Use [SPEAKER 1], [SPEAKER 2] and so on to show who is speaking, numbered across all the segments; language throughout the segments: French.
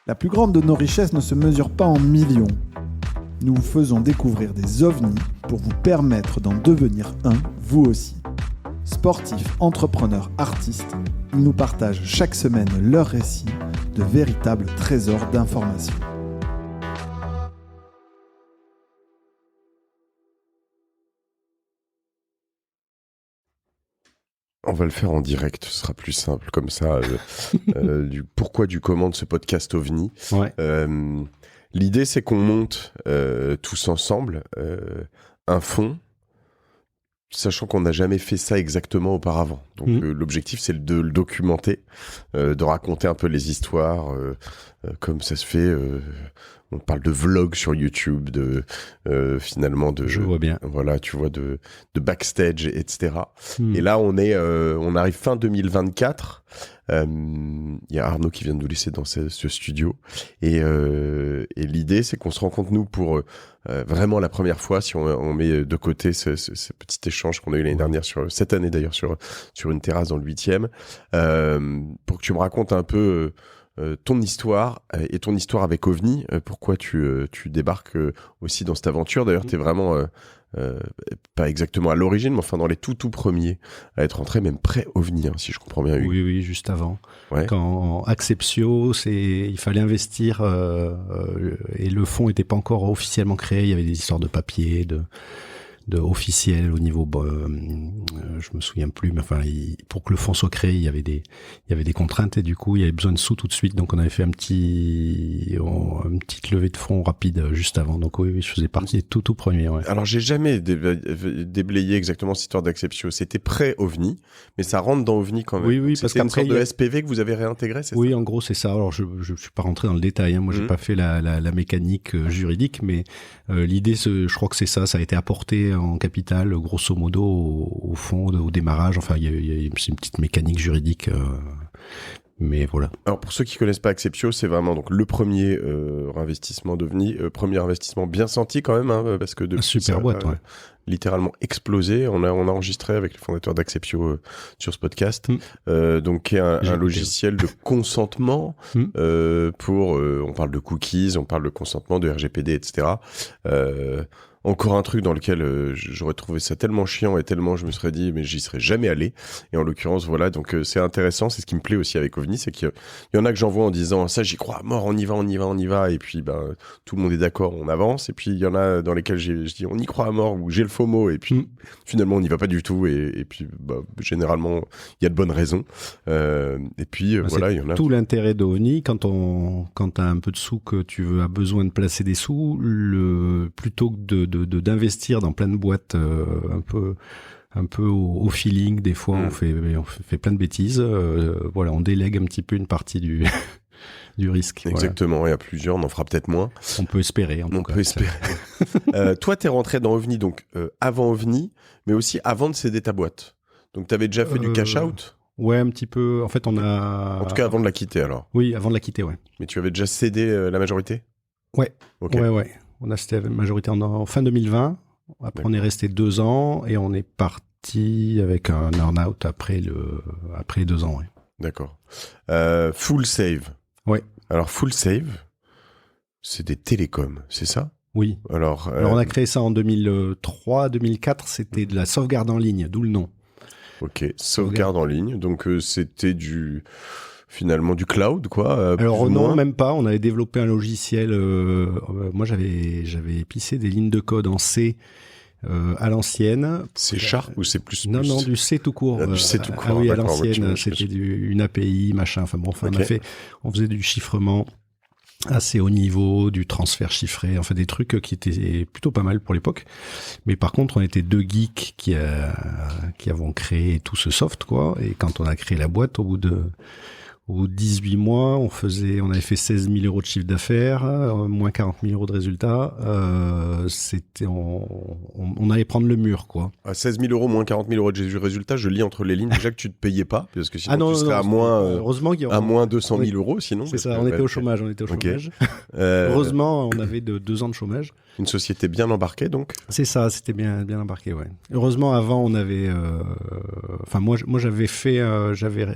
[SPEAKER 1] La plus grande de nos richesses ne se mesure pas en millions. Nous vous faisons découvrir des ovnis pour vous permettre d'en devenir un, vous aussi. Sportifs, entrepreneurs, artistes, ils nous partagent chaque semaine leurs récits de véritables trésors d'informations.
[SPEAKER 2] On va le faire en direct, ce sera plus simple comme ça. Pourquoi du comment de ce podcast OVNI.
[SPEAKER 3] Ouais.
[SPEAKER 2] L'idée, c'est qu'on monte tous ensemble un fond, sachant qu'on n'a jamais fait ça exactement auparavant. Donc l'objectif, c'est de le documenter, de raconter un peu les histoires, comme ça se fait. On parle de vlog sur YouTube, finalement de. Je
[SPEAKER 3] vois bien.
[SPEAKER 2] Voilà, tu vois, de backstage, etc. Et là, on arrive fin 2024. Il y a Arnaud qui vient de nous laisser dans ce studio. Et l'idée, c'est qu'on se rencontre, nous, pour vraiment la première fois, si on met de côté ce petit échange qu'on a eu l'année dernière, cette année d'ailleurs, sur une terrasse dans le 8e, pour que tu me racontes un peu ton histoire et ton histoire avec OVNI, pourquoi tu débarques aussi dans cette aventure. D'ailleurs, tu es vraiment, pas exactement à l'origine, mais enfin dans les tout premiers à être entré, même pré-OVNI, si je comprends bien. Hugues.
[SPEAKER 3] Oui, juste avant.
[SPEAKER 2] Ouais.
[SPEAKER 3] Quand Acceptio, il fallait investir et le fonds n'était pas encore officiellement créé. Il y avait des histoires de papier, de officiel au niveau, je me souviens plus, mais enfin, pour que le fonds soit créé, il y avait des contraintes et du coup, il y avait besoin de sous tout de suite. Donc, on avait fait une petite levée de fonds rapide juste avant. Donc, oui, je faisais partie des tout premiers. Ouais.
[SPEAKER 2] Alors, j'ai jamais déblayé exactement cette histoire d'Acceptio. C'était pré-OVNI, mais ça rentre dans OVNI quand même.
[SPEAKER 3] Oui, parce qu'après,
[SPEAKER 2] une sorte de SPV que vous avez réintégré, c'est ça?
[SPEAKER 3] Oui, en gros, c'est ça. Alors, je suis pas rentré dans le détail. Hein. Moi, j'ai pas fait la mécanique juridique, mais l'idée, je crois que c'est ça. Ça a été apporté en capital, grosso modo, au fond, au démarrage. Enfin, c'est une petite mécanique juridique, mais voilà.
[SPEAKER 2] Alors, pour ceux qui connaissent pas Acceptio, c'est vraiment donc le premier investissement d'OVNI, premier investissement bien senti quand même, hein, parce que depuis
[SPEAKER 3] super boîte, ouais.
[SPEAKER 2] Littéralement explosé. On a enregistré avec le fondateur d'Acceptio sur ce podcast, donc qui est un logiciel de consentement pour. On parle de cookies, on parle de consentement, de RGPD, etc. Encore un truc dans lequel j'aurais trouvé ça tellement chiant et tellement je me serais dit mais j'y serais jamais allé. Et en l'occurrence voilà, donc c'est intéressant, c'est ce qui me plaît aussi avec OVNI, c'est qu'il y en a que j'envoie en disant ça j'y crois à mort, on y va et puis tout le monde est d'accord, on avance. Et puis il y en a dans lesquels je dis on y croit à mort ou j'ai le FOMO et puis finalement on n'y va pas du tout et puis généralement il y a de bonnes raisons. Et puis voilà, il y en a.
[SPEAKER 3] Tout l'intérêt d'OVNI quand t'as un peu de sous, que tu as besoin de placer des sous, plutôt que d'investir dans plein de boîtes un peu au feeling, des fois on fait plein de bêtises, voilà, on délègue un petit peu une partie du risque.
[SPEAKER 2] Exactement, voilà. Et à plusieurs, on en fera peut-être moins.
[SPEAKER 3] On peut espérer.
[SPEAKER 2] On peut espérer. Toi, t'es rentré dans OVNI donc avant OVNI, mais aussi avant de céder ta boîte. Donc t'avais déjà fait du cash out.
[SPEAKER 3] Ouais, un petit peu. En fait, on a.
[SPEAKER 2] En tout cas, avant de la quitter, alors.
[SPEAKER 3] Oui, avant de la quitter, ouais.
[SPEAKER 2] Mais tu avais déjà cédé la majorité.
[SPEAKER 3] Ouais.
[SPEAKER 2] Okay.
[SPEAKER 3] Ouais. On a cédé la majorité en fin 2020. Après, on est resté 2 ans et on est parti avec un earn-out après les 2 ans. Ouais.
[SPEAKER 2] D'accord. Full Save.
[SPEAKER 3] Ouais.
[SPEAKER 2] Alors, Full Save, c'est des télécoms, c'est ça?
[SPEAKER 3] Oui.
[SPEAKER 2] Alors,
[SPEAKER 3] on a créé ça en 2003-2004. C'était de la sauvegarde en ligne, d'où le nom.
[SPEAKER 2] Ok, sauvegarde en ligne. Donc, c'était finalement du cloud, quoi.
[SPEAKER 3] Alors non, même pas. On avait développé un logiciel. Moi, j'avais épicé des lignes de code en C à l'ancienne.
[SPEAKER 2] C# ou C++?
[SPEAKER 3] Non, du C tout court.
[SPEAKER 2] Du C tout court.
[SPEAKER 3] Ah oui, à l'ancienne, c'était une API, machin. Enfin bon, okay. On faisait du chiffrement assez haut niveau, du transfert chiffré, enfin des trucs qui étaient plutôt pas mal pour l'époque. Mais par contre, on était 2 geeks qui avons créé tout ce soft, quoi. Et quand on a créé la boîte, au bout de 18 mois, on avait fait 16 000 euros de chiffre d'affaires, moins 40 000 euros de résultats. On allait prendre le mur, quoi.
[SPEAKER 2] À 16 000 euros, moins 40 000 euros de résultats, je lis entre les lignes déjà que tu ne te payais pas, parce que sinon tu serais à moins 200 000 euros, sinon.
[SPEAKER 3] C'est ça, on était au chômage. Okay. Heureusement, on avait 2 ans de chômage.
[SPEAKER 2] Une société bien embarquée, donc.
[SPEAKER 3] C'est ça, c'était bien embarqué, ouais. Heureusement, avant, on avait, moi, j'avais fait,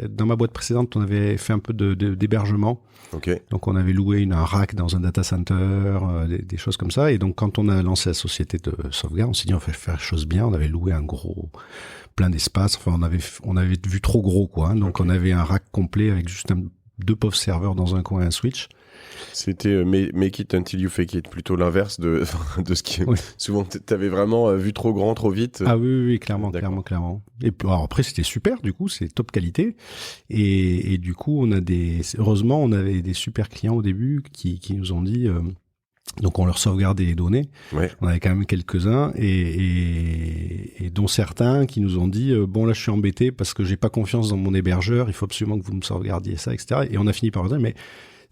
[SPEAKER 3] dans ma boîte précédente, on avait fait un peu d'hébergement.
[SPEAKER 2] Okay.
[SPEAKER 3] Donc on avait loué un rack dans un data center, des choses comme ça. Et donc quand on a lancé la société de sauvegarde, on s'est dit on va faire les choses bien. On avait loué plein d'espace. Enfin on avait vu trop gros quoi. Hein. Donc on avait un rack complet avec juste 2 pauvres serveurs dans un coin et un switch.
[SPEAKER 2] C'était make it until you fake it, plutôt l'inverse de ce qui... Oui. Souvent, t'avais vraiment vu trop grand, trop vite.
[SPEAKER 3] Ah oui, clairement. Et puis, alors après, c'était super, du coup, c'est top qualité. Et du coup, heureusement, on avait des super clients au début qui nous ont dit... donc on leur sauvegardait les données.
[SPEAKER 2] Ouais.
[SPEAKER 3] On avait quand même quelques-uns et dont certains qui nous ont dit bon là je suis embêté parce que j'ai pas confiance dans mon hébergeur, il faut absolument que vous me sauvegardiez ça, etc. Et on a fini par dire mais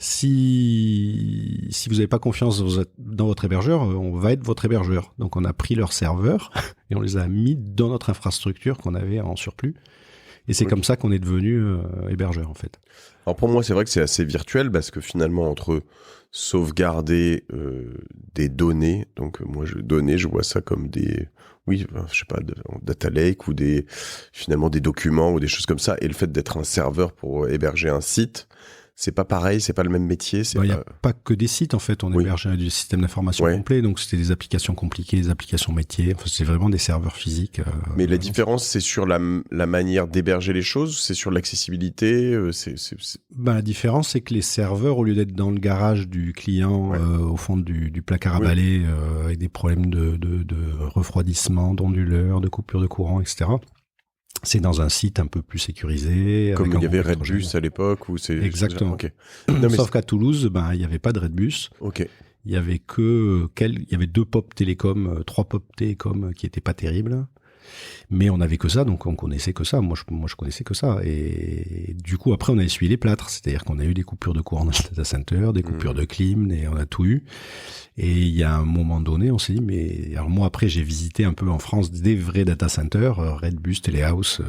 [SPEAKER 3] si vous n'avez pas confiance dans votre hébergeur, on va être votre hébergeur. Donc on a pris leurs serveurs et on les a mis dans notre infrastructure qu'on avait en surplus. Et c'est comme ça qu'on est devenu hébergeur en fait.
[SPEAKER 2] Alors pour moi c'est vrai que c'est assez virtuel parce que finalement entre sauvegarder des données, donc moi je vois ça comme des data lake ou finalement des documents ou des choses comme ça, et le fait d'être un serveur pour héberger un site, c'est pas pareil, c'est pas le même métier.
[SPEAKER 3] Il n'y a pas que des sites en fait, on hébergeait du système d'information complet, donc c'était des applications compliquées, des applications métiers, enfin, c'est vraiment des serveurs physiques.
[SPEAKER 2] Mais la différence c'est sur la manière d'héberger les choses, c'est sur l'accessibilité.
[SPEAKER 3] La différence c'est que les serveurs, au lieu d'être dans le garage du client, au fond du placard à balai, avec des problèmes de refroidissement, d'onduleurs, de coupure de courant, etc., c'est dans un site un peu plus sécurisé.
[SPEAKER 2] Comme il y avait Redbus à l'époque où c'est...
[SPEAKER 3] Exactement.
[SPEAKER 2] Okay.
[SPEAKER 3] Sauf qu'à Toulouse, il n'y avait pas de Redbus.
[SPEAKER 2] Ok.
[SPEAKER 3] Il y avait 2 POP télécom, 3 POP télécom qui étaient pas terribles. Mais on n'avait que ça, donc on connaissait que ça. Moi, je connaissais que ça. Et du coup, après, on a essuyé les plâtres. C'est-à-dire qu'on a eu des coupures de courant dans le data center, des coupures de clim, on a tout eu. Et il y a un moment donné, on s'est dit, mais... Alors moi, après, j'ai visité un peu en France des vrais data centers, Redbus, Telehouse,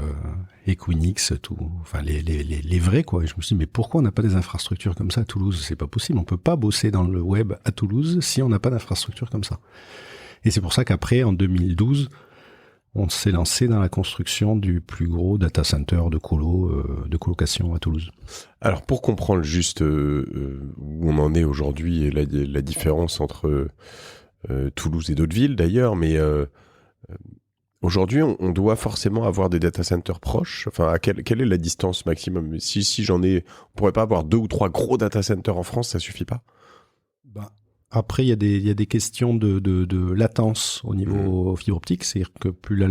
[SPEAKER 3] Equinix, tout. Enfin, les vrais, quoi. Et je me suis dit, mais pourquoi on n'a pas des infrastructures comme ça à Toulouse? C'est pas possible. On peut pas bosser dans le web à Toulouse si on n'a pas d'infrastructure comme ça. Et c'est pour ça qu'après, en 2012... on s'est lancé dans la construction du plus gros data center de colocation à Toulouse.
[SPEAKER 2] Alors, pour comprendre juste où on en est aujourd'hui et la différence entre Toulouse et d'autres villes d'ailleurs, mais aujourd'hui, on doit forcément avoir des data centers proches. Enfin, quelle est la distance maximum? Si j'en ai, on pourrait pas avoir 2 ou 3 gros data centers en France, ça suffit pas?
[SPEAKER 3] Après, il y a des questions de latence au niveau fibre optique, c'est-à-dire que plus la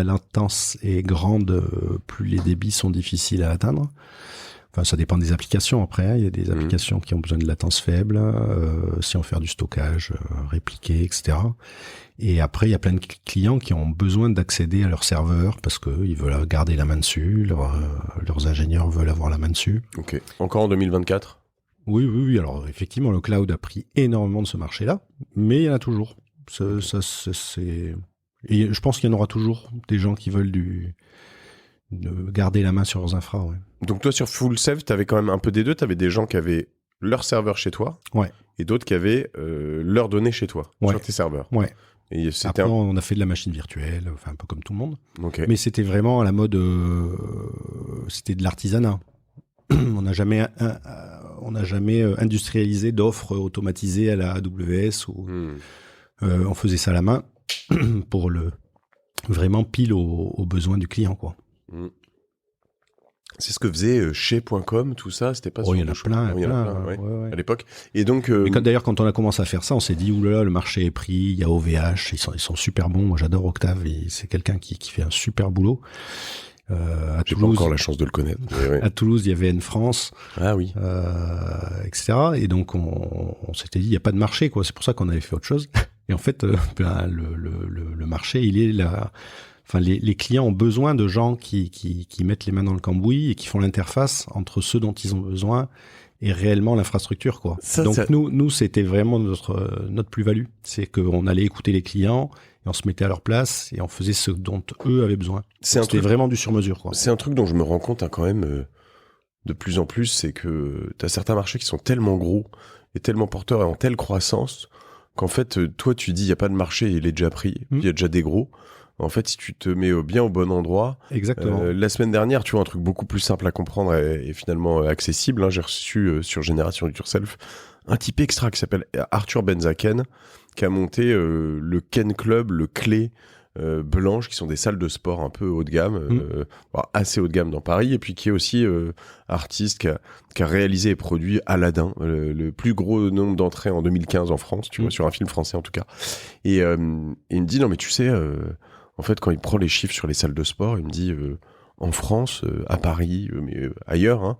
[SPEAKER 3] latence est grande, plus les débits sont difficiles à atteindre. Enfin, ça dépend des applications après. Hein. Il y a des applications qui ont besoin de latence faible, si on veut faire du stockage, répliqué, etc. Et après, il y a plein de clients qui ont besoin d'accéder à leur serveur parce qu'ils veulent garder la main dessus, leurs ingénieurs veulent avoir la main dessus.
[SPEAKER 2] Ok. Encore en 2024 ?
[SPEAKER 3] Oui. Alors, effectivement, le cloud a pris énormément de ce marché-là, mais il y en a toujours. Et je pense qu'il y en aura toujours des gens qui veulent de garder la main sur leurs infras. Ouais.
[SPEAKER 2] Donc, toi, sur FullSafe, tu avais quand même un peu des deux. Tu avais des gens qui avaient leur serveur chez toi et d'autres qui avaient leurs données chez toi, sur tes serveurs.
[SPEAKER 3] Ouais. Et après, on a fait de la machine virtuelle, enfin un peu comme tout le monde.
[SPEAKER 2] Okay.
[SPEAKER 3] Mais c'était vraiment à la mode, c'était de l'artisanat. On n'a jamais industrialisé d'offres automatisées à la AWS ou on faisait ça à la main pour vraiment pile aux besoins du client, quoi.
[SPEAKER 2] C'est ce que faisait chez.com, tout ça, c'était pas
[SPEAKER 3] il y en a plein,
[SPEAKER 2] à l'époque. Et donc,
[SPEAKER 3] d'ailleurs, quand on a commencé à faire ça, on s'est dit, oulala, le marché est pris, il y a OVH, ils sont super bons. Moi, j'adore Octave, c'est quelqu'un qui fait un super boulot.
[SPEAKER 2] J'ai pas encore la chance de le connaître.
[SPEAKER 3] À Toulouse, il y avait N-France, etc. Et donc, on s'était dit, il n'y a pas de marché, quoi. C'est pour ça qu'on avait fait autre chose. Et en fait, le marché, il est là. Enfin, les clients ont besoin de gens qui mettent les mains dans le cambouis et qui font l'interface entre ceux dont ils ont besoin et réellement l'infrastructure, quoi. Donc nous, c'était vraiment notre plus-value. C'est qu'on allait écouter les clients et on se mettait à leur place et on faisait ce dont eux avaient besoin. C'était vraiment du sur-mesure, quoi.
[SPEAKER 2] C'est un truc dont je me rends compte quand même de plus en plus, c'est que t'as certains marchés qui sont tellement gros et tellement porteurs et en telle croissance qu'en fait, toi, tu dis il n'y a pas de marché, il est déjà pris, il y a déjà des gros. En fait, si tu te mets bien au bon endroit.
[SPEAKER 3] Exactement.
[SPEAKER 2] La semaine dernière, tu vois, un truc beaucoup plus simple à comprendre et finalement accessible. Hein, j'ai reçu sur Génération Do It Yourself un type extra qui s'appelle Arthur Benzaken, qui a monté le Ken Club, le Clé Blanche, qui sont des salles de sport un peu haut de gamme, assez haut de gamme dans Paris, et puis qui est aussi artiste, qui a réalisé et produit Aladdin, le plus gros nombre d'entrées en 2015 en France, tu vois, sur un film français en tout cas. Et il me dit, non mais tu sais, en fait, quand il prend les chiffres sur les salles de sport, il me dit, en France, à Paris, mais ailleurs, hein,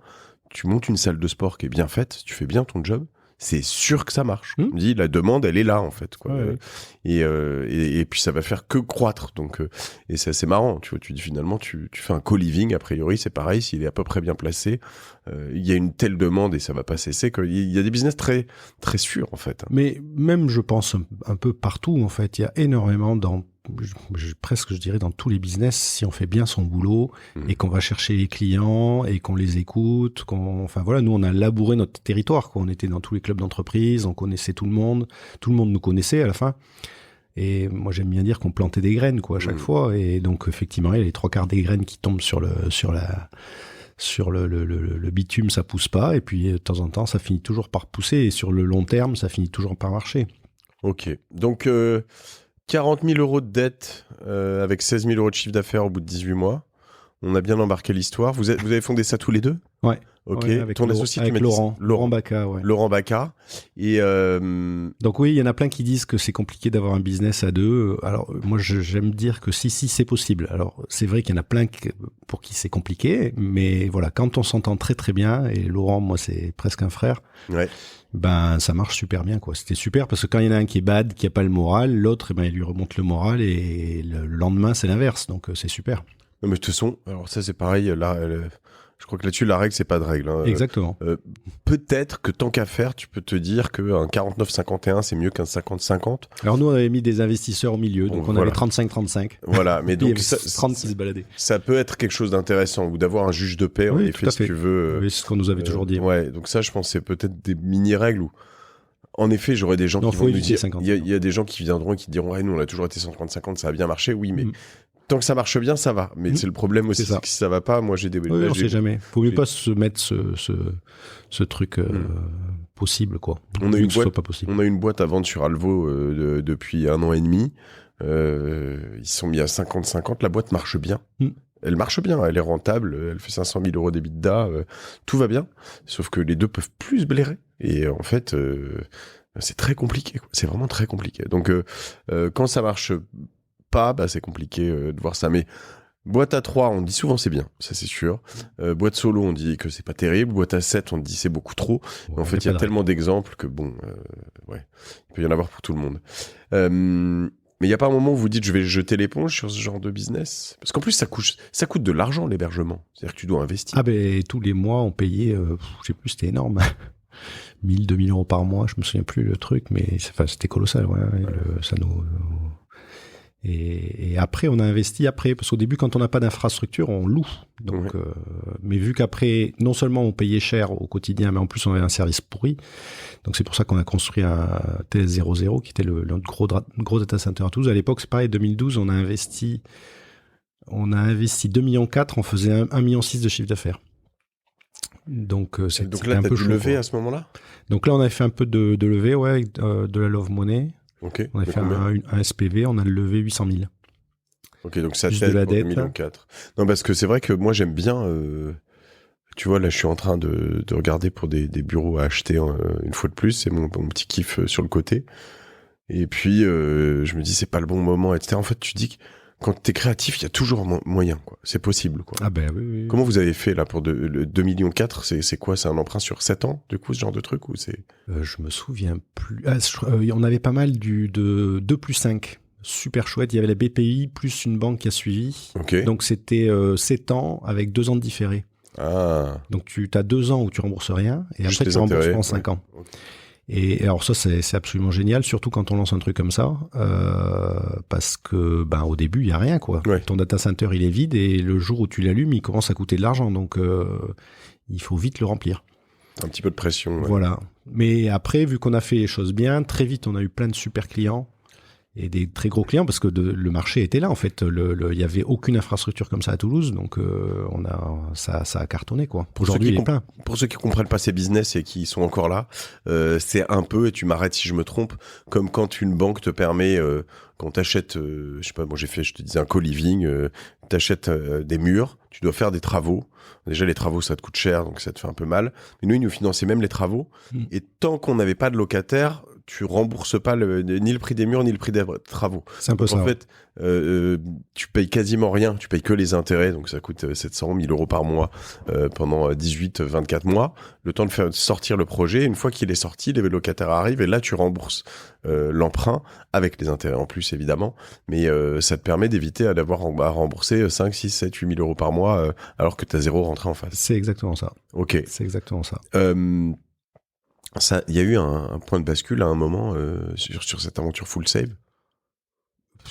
[SPEAKER 2] tu montes une salle de sport qui est bien faite, tu fais bien ton job, c'est sûr que ça marche. Il me dit, la demande, elle est là, en fait, quoi.
[SPEAKER 3] Ouais.
[SPEAKER 2] Et puis ça va faire que croître. Donc, et c'est assez marrant, tu vois. Tu dis finalement, tu fais un co-living, a priori, c'est pareil, s'il est à peu près bien placé, il y a une telle demande et ça va pas cesser. Il y a des business très, très sûrs, en fait.
[SPEAKER 3] Mais même, je pense, un peu partout, en fait, il y a énormément presque je dirais dans tous les business, si on fait bien son boulot et qu'on va chercher les clients et qu'on les écoute, enfin voilà, nous on a labouré notre territoire, quoi. On était dans tous les clubs d'entreprise, on connaissait tout le monde nous connaissait à la fin. Et moi j'aime bien dire qu'on plantait des graines, quoi, à chaque fois. Et donc effectivement, il y a les 3/4 des graines qui tombent sur le bitume, ça pousse pas. Et puis de temps en temps, ça finit toujours par pousser. Et sur le long terme, ça finit toujours par marcher.
[SPEAKER 2] Ok, donc 40 000 euros de dette avec 16 000 euros de chiffre d'affaires au bout de 18 mois. On a bien embarqué l'histoire. Vous avez fondé ça tous les deux ?
[SPEAKER 3] Ouais.
[SPEAKER 2] Ok.
[SPEAKER 3] Ouais, avec
[SPEAKER 2] ton associé,
[SPEAKER 3] avec Laurent Bacca, ouais.
[SPEAKER 2] Laurent Bacca. Et
[SPEAKER 3] donc oui, il y en a plein qui disent que c'est compliqué d'avoir un business à deux. Alors moi, j'aime dire que si c'est possible. Alors c'est vrai qu'il y en a plein pour qui c'est compliqué, mais voilà, quand on s'entend très très bien, et Laurent, moi c'est presque un frère.
[SPEAKER 2] Ouais.
[SPEAKER 3] Ben ça marche super bien, quoi. C'était super parce que quand il y en a un qui est bad, qui a pas le moral, l'autre, il lui remonte le moral et le lendemain c'est l'inverse. Donc c'est super.
[SPEAKER 2] Non mais de toute façon, alors ça c'est pareil. Là, je crois que là-dessus la règle c'est pas de règle. Hein.
[SPEAKER 3] Exactement.
[SPEAKER 2] Peut-être que tant qu'à faire, tu peux te dire qu'un 49-51 c'est mieux qu'un 50-50.
[SPEAKER 3] Alors nous on avait mis des investisseurs au milieu, donc on avait 35-35.
[SPEAKER 2] Voilà, mais donc
[SPEAKER 3] 36 baladés.
[SPEAKER 2] Ça peut être quelque chose d'intéressant ou d'avoir un juge de paix en effet si tu veux.
[SPEAKER 3] Oui, c'est ce qu'on nous avait toujours dit.
[SPEAKER 2] Ouais, donc ça je pense c'est peut-être des mini règles où en effet, j'aurais des gens qui vont nous dire, il y a des gens qui viendront et qui diront, ouais, nous on a toujours été 50-50, ça a bien marché, oui, mais tant que ça marche bien, ça va. Mais c'est le problème aussi, c'est que si ça va pas, moi j'ai des...
[SPEAKER 3] Oui, on sait jamais. Faut mieux pas se mettre ce truc possible, quoi.
[SPEAKER 2] On a une boîte à vendre sur Alvo depuis 1 an et demi. Ils sont mis à 50-50, la boîte marche bien. Elle marche bien, elle est rentable, elle fait 500 000 euros d'EBITDA, tout va bien. Sauf que les deux peuvent plus se blairer. Et en fait, c'est très compliqué, quoi. C'est vraiment très compliqué. Donc, quand ça marche pas, bah, c'est compliqué de voir ça. Mais boîte à 3, on dit souvent c'est bien, ça c'est sûr. Boîte solo, on dit que c'est pas terrible. Boîte à 7, on dit c'est beaucoup trop. Ouais, en fait, il y a tellement d'exemples que bon, ouais, il peut y en avoir pour tout le monde. Mais il n'y a pas un moment où vous dites je vais jeter l'éponge sur ce genre de business ? Parce qu'en plus, ça coûte de l'argent, l'hébergement. C'est-à-dire que tu dois investir.
[SPEAKER 3] Ah ben, tous les mois, on payait, je sais plus, c'était énorme. 1 000, 2 000 euros par mois, je me souviens plus le truc, mais c'était colossal. Ouais, ça nous... Et après, on a investi parce qu'au début, quand on n'a pas d'infrastructure, on loue. Donc, mais vu qu'après, non seulement on payait cher au quotidien, mais en plus on avait un service pourri. Donc c'est pour ça qu'on a construit un TS00 qui était notre gros data center à Toulouse. À l'époque, c'est pareil, 2012, on a investi 2,4 millions, on faisait 1,6 million de chiffre d'affaires. Donc
[SPEAKER 2] là, t'as dû lever à ce moment-là ? Donc
[SPEAKER 3] là, on avait fait un peu de levée, ouais, avec de la Love Money.
[SPEAKER 2] Okay.
[SPEAKER 3] On a fait un SPV, on a levé 800 000.
[SPEAKER 2] Ok, donc ça t'aide pour 2,4 millions. Non, parce que c'est vrai que moi j'aime bien. Tu vois, là je suis en train de regarder pour des bureaux à acheter une fois de plus. C'est mon petit kiff sur le côté. Et puis je me dis c'est pas le bon moment, etc. En fait, tu dis que quand t'es créatif, il y a toujours moyen, quoi. C'est possible, quoi.
[SPEAKER 3] Ah ben oui.
[SPEAKER 2] Comment vous avez fait là pour le 2,4 millions ? C'est quoi ? C'est un emprunt sur 7 ans, du coup, ce genre de truc, ou c'est...
[SPEAKER 3] Je me souviens plus. On avait pas mal de 2+5. Super chouette. Il y avait la BPI plus une banque qui a suivi.
[SPEAKER 2] Okay.
[SPEAKER 3] Donc c'était 7 ans avec 2 ans de différé.
[SPEAKER 2] Ah.
[SPEAKER 3] Donc tu as 2 ans où tu rembourses rien et après tu rembourses en 5 ans. Okay. Et alors ça c'est absolument génial, surtout quand on lance un truc comme ça, parce que au début il y a rien, quoi. Ouais. Ton data center il est vide et le jour où tu l'allumes il commence à coûter de l'argent, donc il faut vite le remplir.
[SPEAKER 2] Un petit peu de pression. Ouais.
[SPEAKER 3] Voilà. Mais après, vu qu'on a fait les choses bien, très vite on a eu plein de super clients et des très gros clients parce que le marché était là en fait. Il y avait aucune infrastructure comme ça à Toulouse, donc ça a cartonné quoi. Aujourd'hui, il est plein.
[SPEAKER 2] Pour ceux qui comprennent pas ces business et qui sont encore là, c'est un peu, et tu m'arrêtes si je me trompe, comme quand une banque te permet, quand t'achètes, je sais pas, moi je te disais un co-living, t'achètes des murs, tu dois faire des travaux. Déjà les travaux ça te coûte cher, donc ça te fait un peu mal. Mais nous ils nous finançaient même les travaux, et tant qu'on n'avait pas de locataire, tu rembourses pas ni le prix des murs ni le prix des travaux.
[SPEAKER 3] C'est un peu ça.
[SPEAKER 2] En fait, tu payes quasiment rien, tu payes que les intérêts, donc ça coûte 700 000 euros par mois pendant 18-24 mois. Le temps de faire sortir le projet, une fois qu'il est sorti, les locataires arrivent et là tu rembourses l'emprunt avec les intérêts en plus évidemment, mais ça te permet d'éviter d'avoir à rembourser 5, 6, 7, 8 000 euros par mois alors que tu as zéro rentrée en face.
[SPEAKER 3] C'est exactement ça.
[SPEAKER 2] Ok.
[SPEAKER 3] C'est exactement ça.
[SPEAKER 2] Il y a eu un point de bascule à un moment sur cette aventure Full Save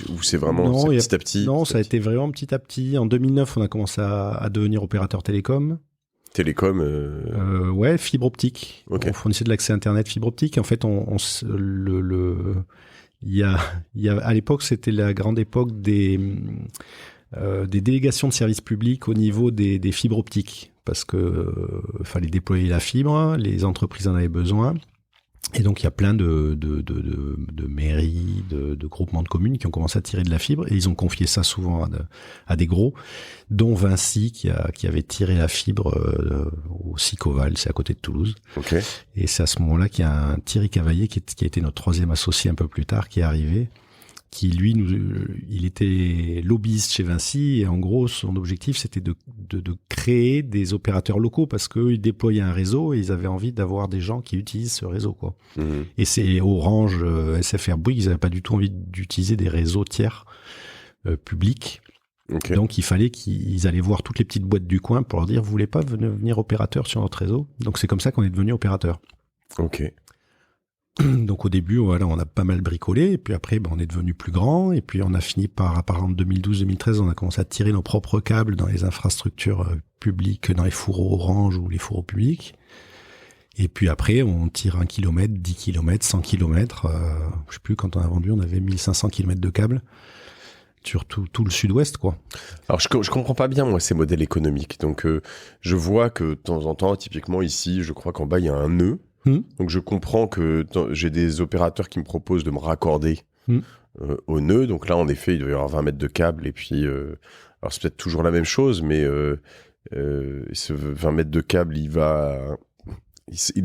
[SPEAKER 2] où c'est vraiment petit à petit.
[SPEAKER 3] Non, ça a été vraiment petit à petit. En 2009, on a commencé à devenir opérateur télécom. Ouais, fibre optique. Okay. On fournissait de l'accès Internet fibre optique. En fait, à l'époque, c'était la grande époque des délégations de services publics au niveau des fibres optiques. Parce que fallait déployer la fibre, les entreprises en avaient besoin. Et donc, il y a plein de mairies, de groupements de communes qui ont commencé à tirer de la fibre. Et ils ont confié ça souvent à des gros, dont Vinci, qui avait tiré la fibre au Sicoval, c'est à côté de Toulouse.
[SPEAKER 2] Okay.
[SPEAKER 3] Et c'est à ce moment-là qu'il y a un Thierry Cavaillé, qui a été notre troisième associé un peu plus tard, qui est arrivé, qui lui, il était lobbyiste chez Vinci, et en gros, son objectif, c'était de créer des opérateurs locaux, parce qu'eux, ils déployaient un réseau, et ils avaient envie d'avoir des gens qui utilisent ce réseau, quoi. Mmh. Et c'est Orange, SFR Bouygues, ils n'avaient pas du tout envie d'utiliser des réseaux tiers publics. Okay. Donc, il fallait qu'ils allaient voir toutes les petites boîtes du coin pour leur dire, vous voulez pas venir opérateur sur notre réseau? Donc, c'est comme ça qu'on est devenu opérateur.
[SPEAKER 2] Ok.
[SPEAKER 3] Donc au début, voilà, on a pas mal bricolé, et puis après, on est devenu plus grand, et puis on a fini par en 2012-2013, on a commencé à tirer nos propres câbles dans les infrastructures publiques, dans les fourreaux Orange ou les fourreaux publics. Et puis après, on tire 1 km, 10 km, 100 km. Je sais plus, quand on a vendu, on avait 1500 km de câbles sur tout le sud-ouest, quoi.
[SPEAKER 2] Alors je comprends pas bien, moi, ces modèles économiques. Donc je vois que de temps en temps, typiquement ici, je crois qu'en bas, il y a un nœud. Donc je comprends que j'ai des opérateurs qui me proposent de me raccorder au nœud. Donc là, en effet, il doit y avoir 20 mètres de câble. Et puis, alors c'est peut-être toujours la même chose, mais ce 20 mètres de câble, il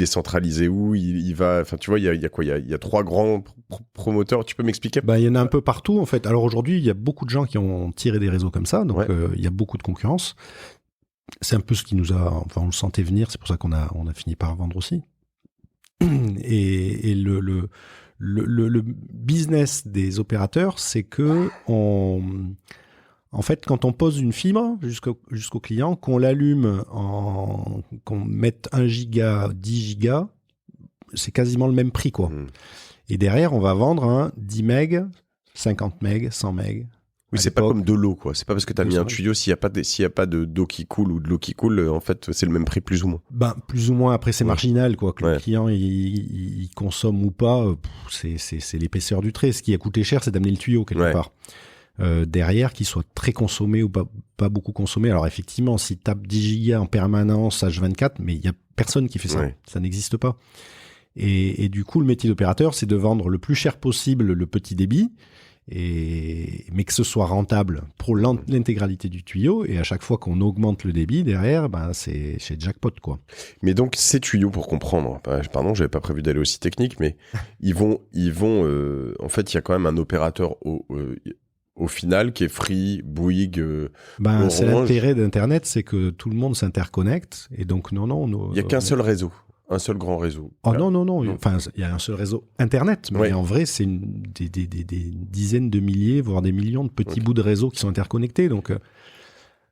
[SPEAKER 2] est centralisé où? Il va, enfin, tu vois, il y a quoi? Il y a 3 grands promoteurs. Tu peux m'expliquer?
[SPEAKER 3] Il y en a un peu partout, en fait. Alors aujourd'hui, il y a beaucoup de gens qui ont tiré des réseaux comme ça. Donc il y a beaucoup de concurrence. C'est un peu ce qui nous a, enfin, on le sentait venir. C'est pour ça qu'on a fini par vendre aussi. Et le business des opérateurs, c'est que en fait, quand on pose une fibre jusqu'au client, qu'on l'allume, qu'on mette 1 giga, 10 gigas, c'est quasiment le même prix, quoi. Et derrière, on va vendre un 10 MB, 50 MB, 100 MB.
[SPEAKER 2] Oui, c'est pas comme de l'eau, quoi. C'est pas parce que t'as mis un tuyau, s'il y a pas d'eau qui coule ou de l'eau qui coule, en fait, c'est le même prix plus ou moins.
[SPEAKER 3] Plus ou moins. Après, c'est marginal, quoi. Que le client, il consomme ou pas, c'est l'épaisseur du trait. Ce qui a coûté cher, c'est d'amener le tuyau quelque part. Derrière, qu'il soit très consommé ou pas beaucoup consommé. Alors effectivement, si tu tapes 10 gigas en permanence H24, mais il y a personne qui fait ça. Ça n'existe pas. Et du coup, le métier d'opérateur, c'est de vendre le plus cher possible le petit débit, mais que ce soit rentable pour l'intégralité du tuyau, et à chaque fois qu'on augmente le débit derrière, c'est chez jackpot, quoi.
[SPEAKER 2] Mais donc ces tuyaux, pour comprendre, pardon, j'avais pas prévu d'aller aussi technique, mais ils vont en fait, il y a quand même un opérateur au final qui est Free, Bouygues, Orange.
[SPEAKER 3] C'est l'intérêt d'Internet, c'est que tout le monde s'interconnecte, et donc non.
[SPEAKER 2] Il y a qu'un seul réseau. Un seul grand réseau.
[SPEAKER 3] Oh non. Enfin, il y a un seul réseau Internet, mais en vrai, c'est des dizaines de milliers, voire des millions de petits bouts de réseaux qui sont interconnectés. Donc,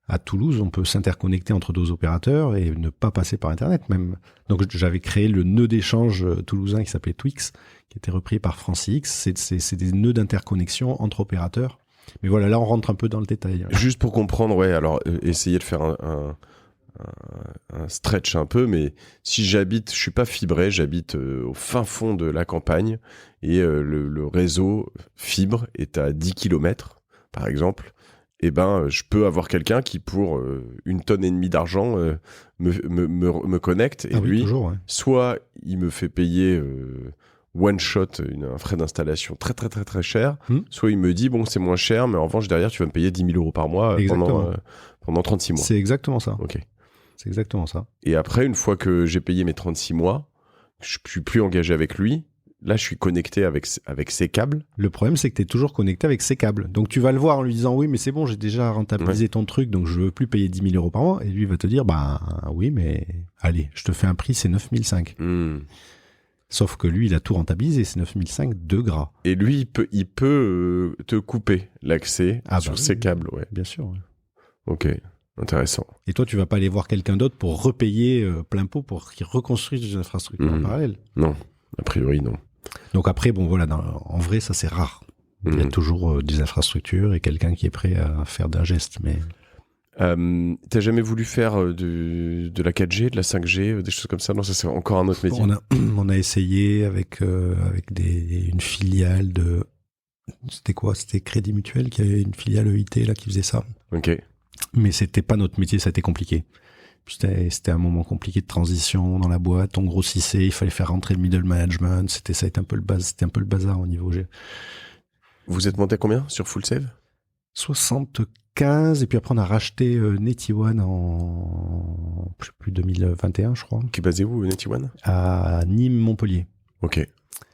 [SPEAKER 3] à Toulouse, on peut s'interconnecter entre 2 opérateurs et ne pas passer par Internet même. Donc, j'avais créé le nœud d'échange toulousain qui s'appelait Twix, qui était repris par FranciX. C'est des nœuds d'interconnexion entre opérateurs. Mais voilà, là, on rentre un peu dans le détail.
[SPEAKER 2] Juste pour comprendre, alors, essayez de faire un stretch un peu, mais si je suis pas fibré, j'habite au fin fond de la campagne et le réseau fibre est à 10 km, par exemple, et ben je peux avoir quelqu'un qui pour 1,5 tonne d'argent me connecte et lui,
[SPEAKER 3] toujours,
[SPEAKER 2] soit il me fait payer one shot un frais d'installation très très très très cher, soit il me dit bon c'est moins cher, mais en revanche derrière tu vas me payer 10 000 € par mois pendant 36 mois.
[SPEAKER 3] C'est exactement ça.
[SPEAKER 2] Ok.
[SPEAKER 3] C'est exactement ça.
[SPEAKER 2] Et après, une fois que j'ai payé mes 36 mois, je suis plus engagé avec lui. Là, je suis connecté avec ses câbles.
[SPEAKER 3] Le problème, c'est que tu es toujours connecté avec ses câbles. Donc, tu vas le voir en lui disant « Oui, mais c'est bon, j'ai déjà rentabilisé ton truc, donc je veux plus payer 10 000 € par mois. » Et lui, il va te dire « Bah oui, mais allez, je te fais un prix, c'est 9 500. Sauf que lui, il a tout rentabilisé, c'est 9 500 de gras.
[SPEAKER 2] Et lui, il peut te couper l'accès sur ses câbles. Ouais.
[SPEAKER 3] Bien sûr. Ouais.
[SPEAKER 2] Ok. Intéressant.
[SPEAKER 3] Et toi, tu vas pas aller voir quelqu'un d'autre pour repayer plein pot pour qu'il reconstruise des infrastructures en parallèle.
[SPEAKER 2] Non, a priori non.
[SPEAKER 3] Donc après, bon voilà, en vrai, ça c'est rare. Il y a toujours des infrastructures et quelqu'un qui est prêt à faire d'un geste. Mais
[SPEAKER 2] t'as jamais voulu faire de la 4G, de la 5G, des choses comme ça? Non, ça c'est encore un autre métier.
[SPEAKER 3] On a essayé avec une filiale de... C'était quoi? C'était Crédit Mutuel qui avait une filiale EIT là qui faisait ça.
[SPEAKER 2] Ok.
[SPEAKER 3] Mais c'était pas notre métier, ça a été compliqué. C'était un moment compliqué de transition dans la boîte, on grossissait, il fallait faire rentrer le middle management, c'était un peu le bazar au niveau G.
[SPEAKER 2] Vous êtes monté à combien sur Full Save?
[SPEAKER 3] 75, et puis après on a racheté NetOne en plus 2021, je crois.
[SPEAKER 2] Qui est basé où, NetOne?
[SPEAKER 3] À Nîmes, Montpellier.
[SPEAKER 2] Ok.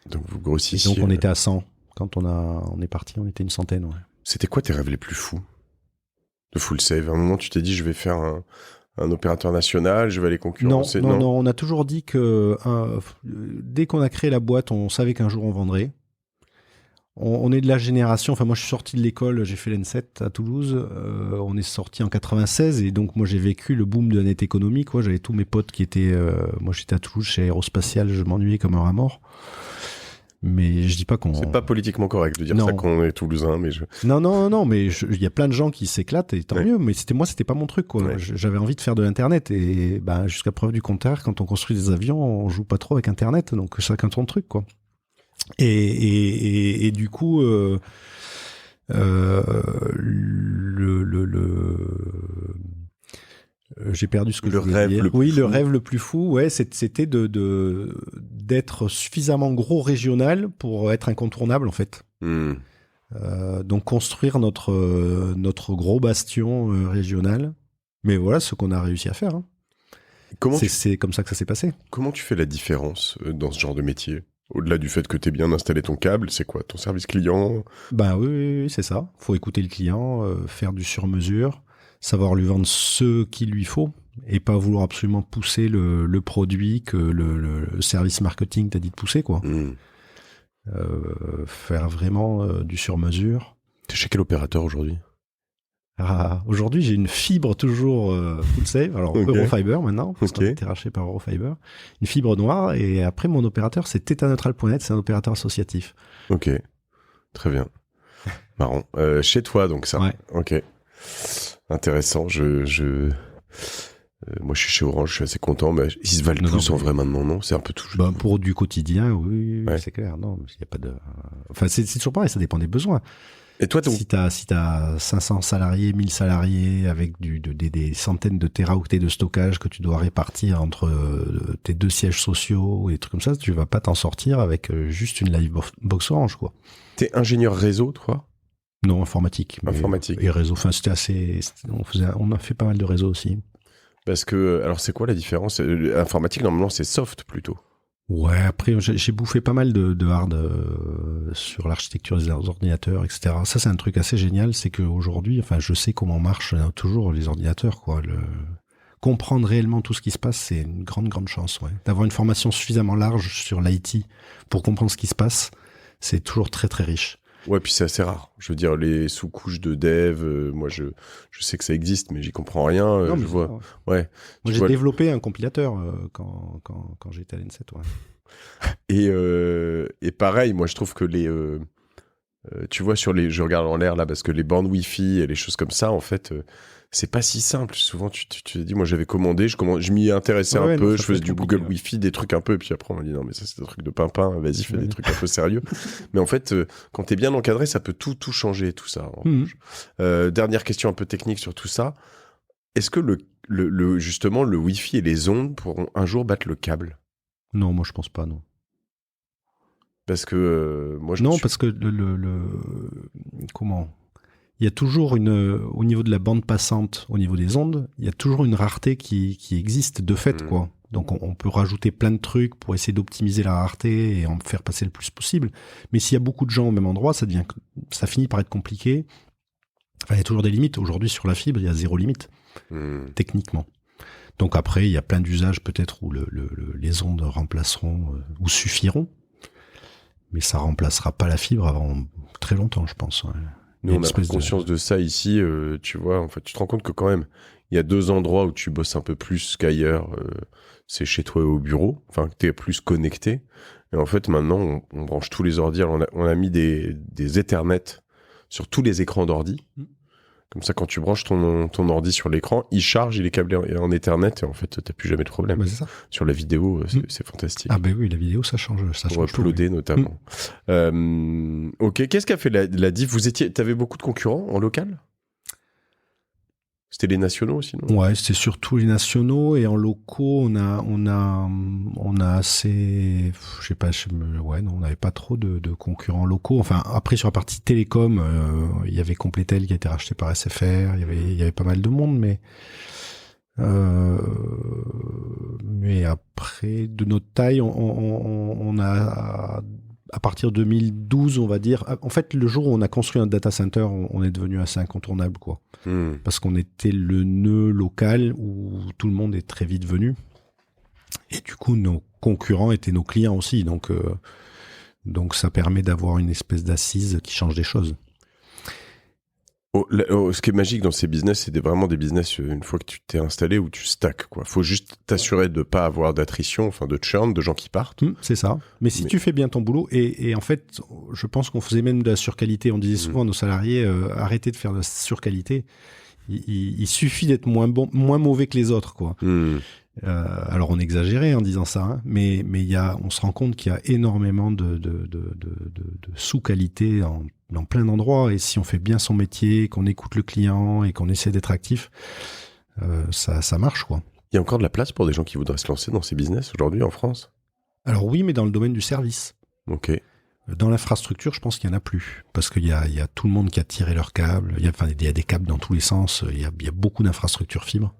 [SPEAKER 2] Donc vous grossissiez.
[SPEAKER 3] Et donc on était à 100. Quand on est parti, on était une centaine, ouais.
[SPEAKER 2] C'était quoi tes rêves les plus fous de Full Save? À un moment, tu t'es dit, je vais faire un opérateur national, je vais aller concurrencer.
[SPEAKER 3] Non, on a toujours dit que dès qu'on a créé la boîte, on savait qu'un jour on vendrait. On est de la génération, enfin moi je suis sorti de l'école, j'ai fait l'E7 à Toulouse, on est sorti en 96 et donc moi j'ai vécu le boom de la net économique, quoi. J'avais tous mes potes qui étaient, moi j'étais à Toulouse chez Aérospatial, je m'ennuyais comme un rat mort. Mais je dis pas qu'on...
[SPEAKER 2] C'est pas politiquement correct de dire ça qu'on est toulousain, mais
[SPEAKER 3] Non, mais il y a plein de gens qui s'éclatent et tant mieux, mais c'était pas mon truc, quoi. Ouais. J'avais envie de faire de l'internet et jusqu'à preuve du contraire, quand on construit des avions, on joue pas trop avec internet, donc chacun son truc, quoi. Et du coup, j'ai perdu ce que je voulais dire. Le rêve le plus fou, ouais, c'était d'être suffisamment gros régional pour être incontournable en fait. Donc construire notre gros bastion régional. Mais voilà ce qu'on a réussi à faire. Hein. C'est comme ça que ça s'est passé.
[SPEAKER 2] Comment tu fais la différence dans ce genre de métier? Au-delà du fait que tu aies bien installé ton câble, c'est quoi? Ton service client?
[SPEAKER 3] Oui, c'est ça. Faut écouter le client, faire du sur-mesure, savoir lui vendre ce qu'il lui faut et pas vouloir absolument pousser le produit que le service marketing t'a dit de pousser, quoi. Faire vraiment du sur-mesure.
[SPEAKER 2] T'es chez quel opérateur aujourd'hui?
[SPEAKER 3] Aujourd'hui, j'ai une fibre toujours Full Save, alors Eurofiber maintenant, parce qu'on a été racheté par Eurofiber. Une fibre noire, et après mon opérateur, c'est TetaNeutral.net, c'est un opérateur associatif.
[SPEAKER 2] Ok, très bien. Marrant. Chez toi, donc ça.
[SPEAKER 3] Ouais.
[SPEAKER 2] Ok. Intéressant. Moi, je suis chez Orange, je suis assez content, mais ils se valent tous en vrai maintenant, non? C'est un peu tout.
[SPEAKER 3] Pour du quotidien, oui, c'est clair. Non, il y a pas de. Enfin, c'est toujours pareil, ça dépend des besoins.
[SPEAKER 2] Et toi,
[SPEAKER 3] si t'as 500 salariés, 1000 salariés avec des centaines de téraoctets de stockage que tu dois répartir entre tes 2 sièges sociaux et des trucs comme ça, tu vas pas t'en sortir avec juste une Livebox Orange, quoi.
[SPEAKER 2] T'es ingénieur réseau, toi?
[SPEAKER 3] Non, informatique. Et réseau. Enfin, on a fait pas mal de réseaux aussi.
[SPEAKER 2] Parce que, alors, c'est quoi la différence? Informatique, normalement, c'est soft plutôt.
[SPEAKER 3] Ouais, après, j'ai bouffé pas mal de hard sur l'architecture des ordinateurs, etc. Ça, c'est un truc assez génial, c'est qu'aujourd'hui, enfin, je sais comment marchent toujours les ordinateurs, quoi. Comprendre réellement tout ce qui se passe, c'est une grande chance, ouais. D'avoir une formation suffisamment large sur l'IT pour comprendre ce qui se passe, c'est toujours très très riche.
[SPEAKER 2] Ouais, puis c'est assez rare. Je veux dire, les sous-couches de dev, moi, je sais que ça existe, mais j'y comprends rien.
[SPEAKER 3] Non,
[SPEAKER 2] je vois. Ouais.
[SPEAKER 3] Moi, j'ai développé un compilateur quand j'étais à l'E7,
[SPEAKER 2] ouais. Et pareil, moi, je trouve que tu vois, je regarde en l'air là, parce que les bandes Wi-Fi et les choses comme ça, en fait, c'est pas si simple. Souvent, tu te dis, moi, j'avais commandé, je m'y intéressais un peu, je faisais du Google Wi-Fi, des trucs un peu, et puis après, on m'a dit, non, mais ça, c'est des trucs de pimpin, vas-y, fais des trucs un peu sérieux. Mais en fait, quand t'es bien encadré, ça peut tout changer, tout ça. Dernière question un peu technique sur tout ça. Est-ce que justement, le Wi-Fi et les ondes pourront un jour battre le câble?
[SPEAKER 3] Non, moi, je pense pas, non.
[SPEAKER 2] Parce que,
[SPEAKER 3] parce que comment? Il y a toujours au niveau de la bande passante, au niveau des ondes, il y a toujours une rareté qui existe de fait, quoi. Donc on peut rajouter plein de trucs pour essayer d'optimiser la rareté et en faire passer le plus possible. Mais s'il y a beaucoup de gens au même endroit, ça finit par être compliqué. Enfin, il y a toujours des limites. Aujourd'hui, sur la fibre, il y a 0 limite, techniquement. Donc après, il y a plein d'usages peut-être où les ondes remplaceront ou suffiront. Mais ça remplacera pas la fibre avant très longtemps, je pense. Ouais.
[SPEAKER 2] Nous, on a pris conscience de ça ici, tu vois. En fait, tu te rends compte que quand même, il y a 2 endroits où tu bosses un peu plus qu'ailleurs. C'est chez toi et au bureau. Enfin, que t'es plus connecté. Et en fait, maintenant, on branche tous les ordi. On a mis des Ethernet sur tous les écrans d'ordi. Comme ça, quand tu branches ton ordi sur l'écran, il charge, il est câblé en Ethernet et en fait, t'as plus jamais de problème.
[SPEAKER 3] Bah, c'est ça.
[SPEAKER 2] Sur la vidéo, c'est fantastique.
[SPEAKER 3] Ah ben oui, la vidéo, ça change.
[SPEAKER 2] Pour uploader notamment. Ok, qu'est-ce qu'a fait la Diff? T'avais beaucoup de concurrents en local? C'était les nationaux aussi, non?
[SPEAKER 3] Ouais, c'était surtout les nationaux et en locaux, on a assez, je sais pas, on n'avait pas trop de concurrents locaux. Enfin, après sur la partie télécom, il y avait Complétel qui a été racheté par SFR, il y avait pas mal de monde, mais après de notre taille, on a à partir de 2012, on va dire. En fait, le jour où on a construit un data center, on est devenu assez incontournable, quoi. Parce qu'on était le nœud local où tout le monde est très vite venu. Et du coup, nos concurrents étaient nos clients aussi. Donc ça permet d'avoir une espèce d'assise qui change des choses.
[SPEAKER 2] Ce qui est magique dans ces business, c'est vraiment des business, une fois que tu t'es installé, où tu stacks, quoi. Faut juste t'assurer de pas avoir d'attrition, enfin de churn, de gens qui partent.
[SPEAKER 3] C'est ça. Mais si tu fais bien ton boulot, et en fait, je pense qu'on faisait même de la surqualité. On disait souvent à nos salariés, arrêtez de faire de la surqualité. Il suffit d'être moins mauvais que les autres, quoi. Alors on exagérait en disant ça, hein, mais on se rend compte qu'il y a énormément de sous-qualité dans plein d'endroits, et si on fait bien son métier, qu'on écoute le client et qu'on essaie d'être actif, ça marche, quoi.
[SPEAKER 2] Il y a encore de la place pour des gens qui voudraient se lancer dans ces business aujourd'hui en France?
[SPEAKER 3] Alors oui, mais dans le domaine du service.
[SPEAKER 2] Ok.
[SPEAKER 3] Dans l'infrastructure, je pense qu'il n'y en a plus, parce qu'il y a tout le monde qui a tiré leurs câbles, il y a des câbles dans tous les sens, il y a beaucoup d'infrastructures fibres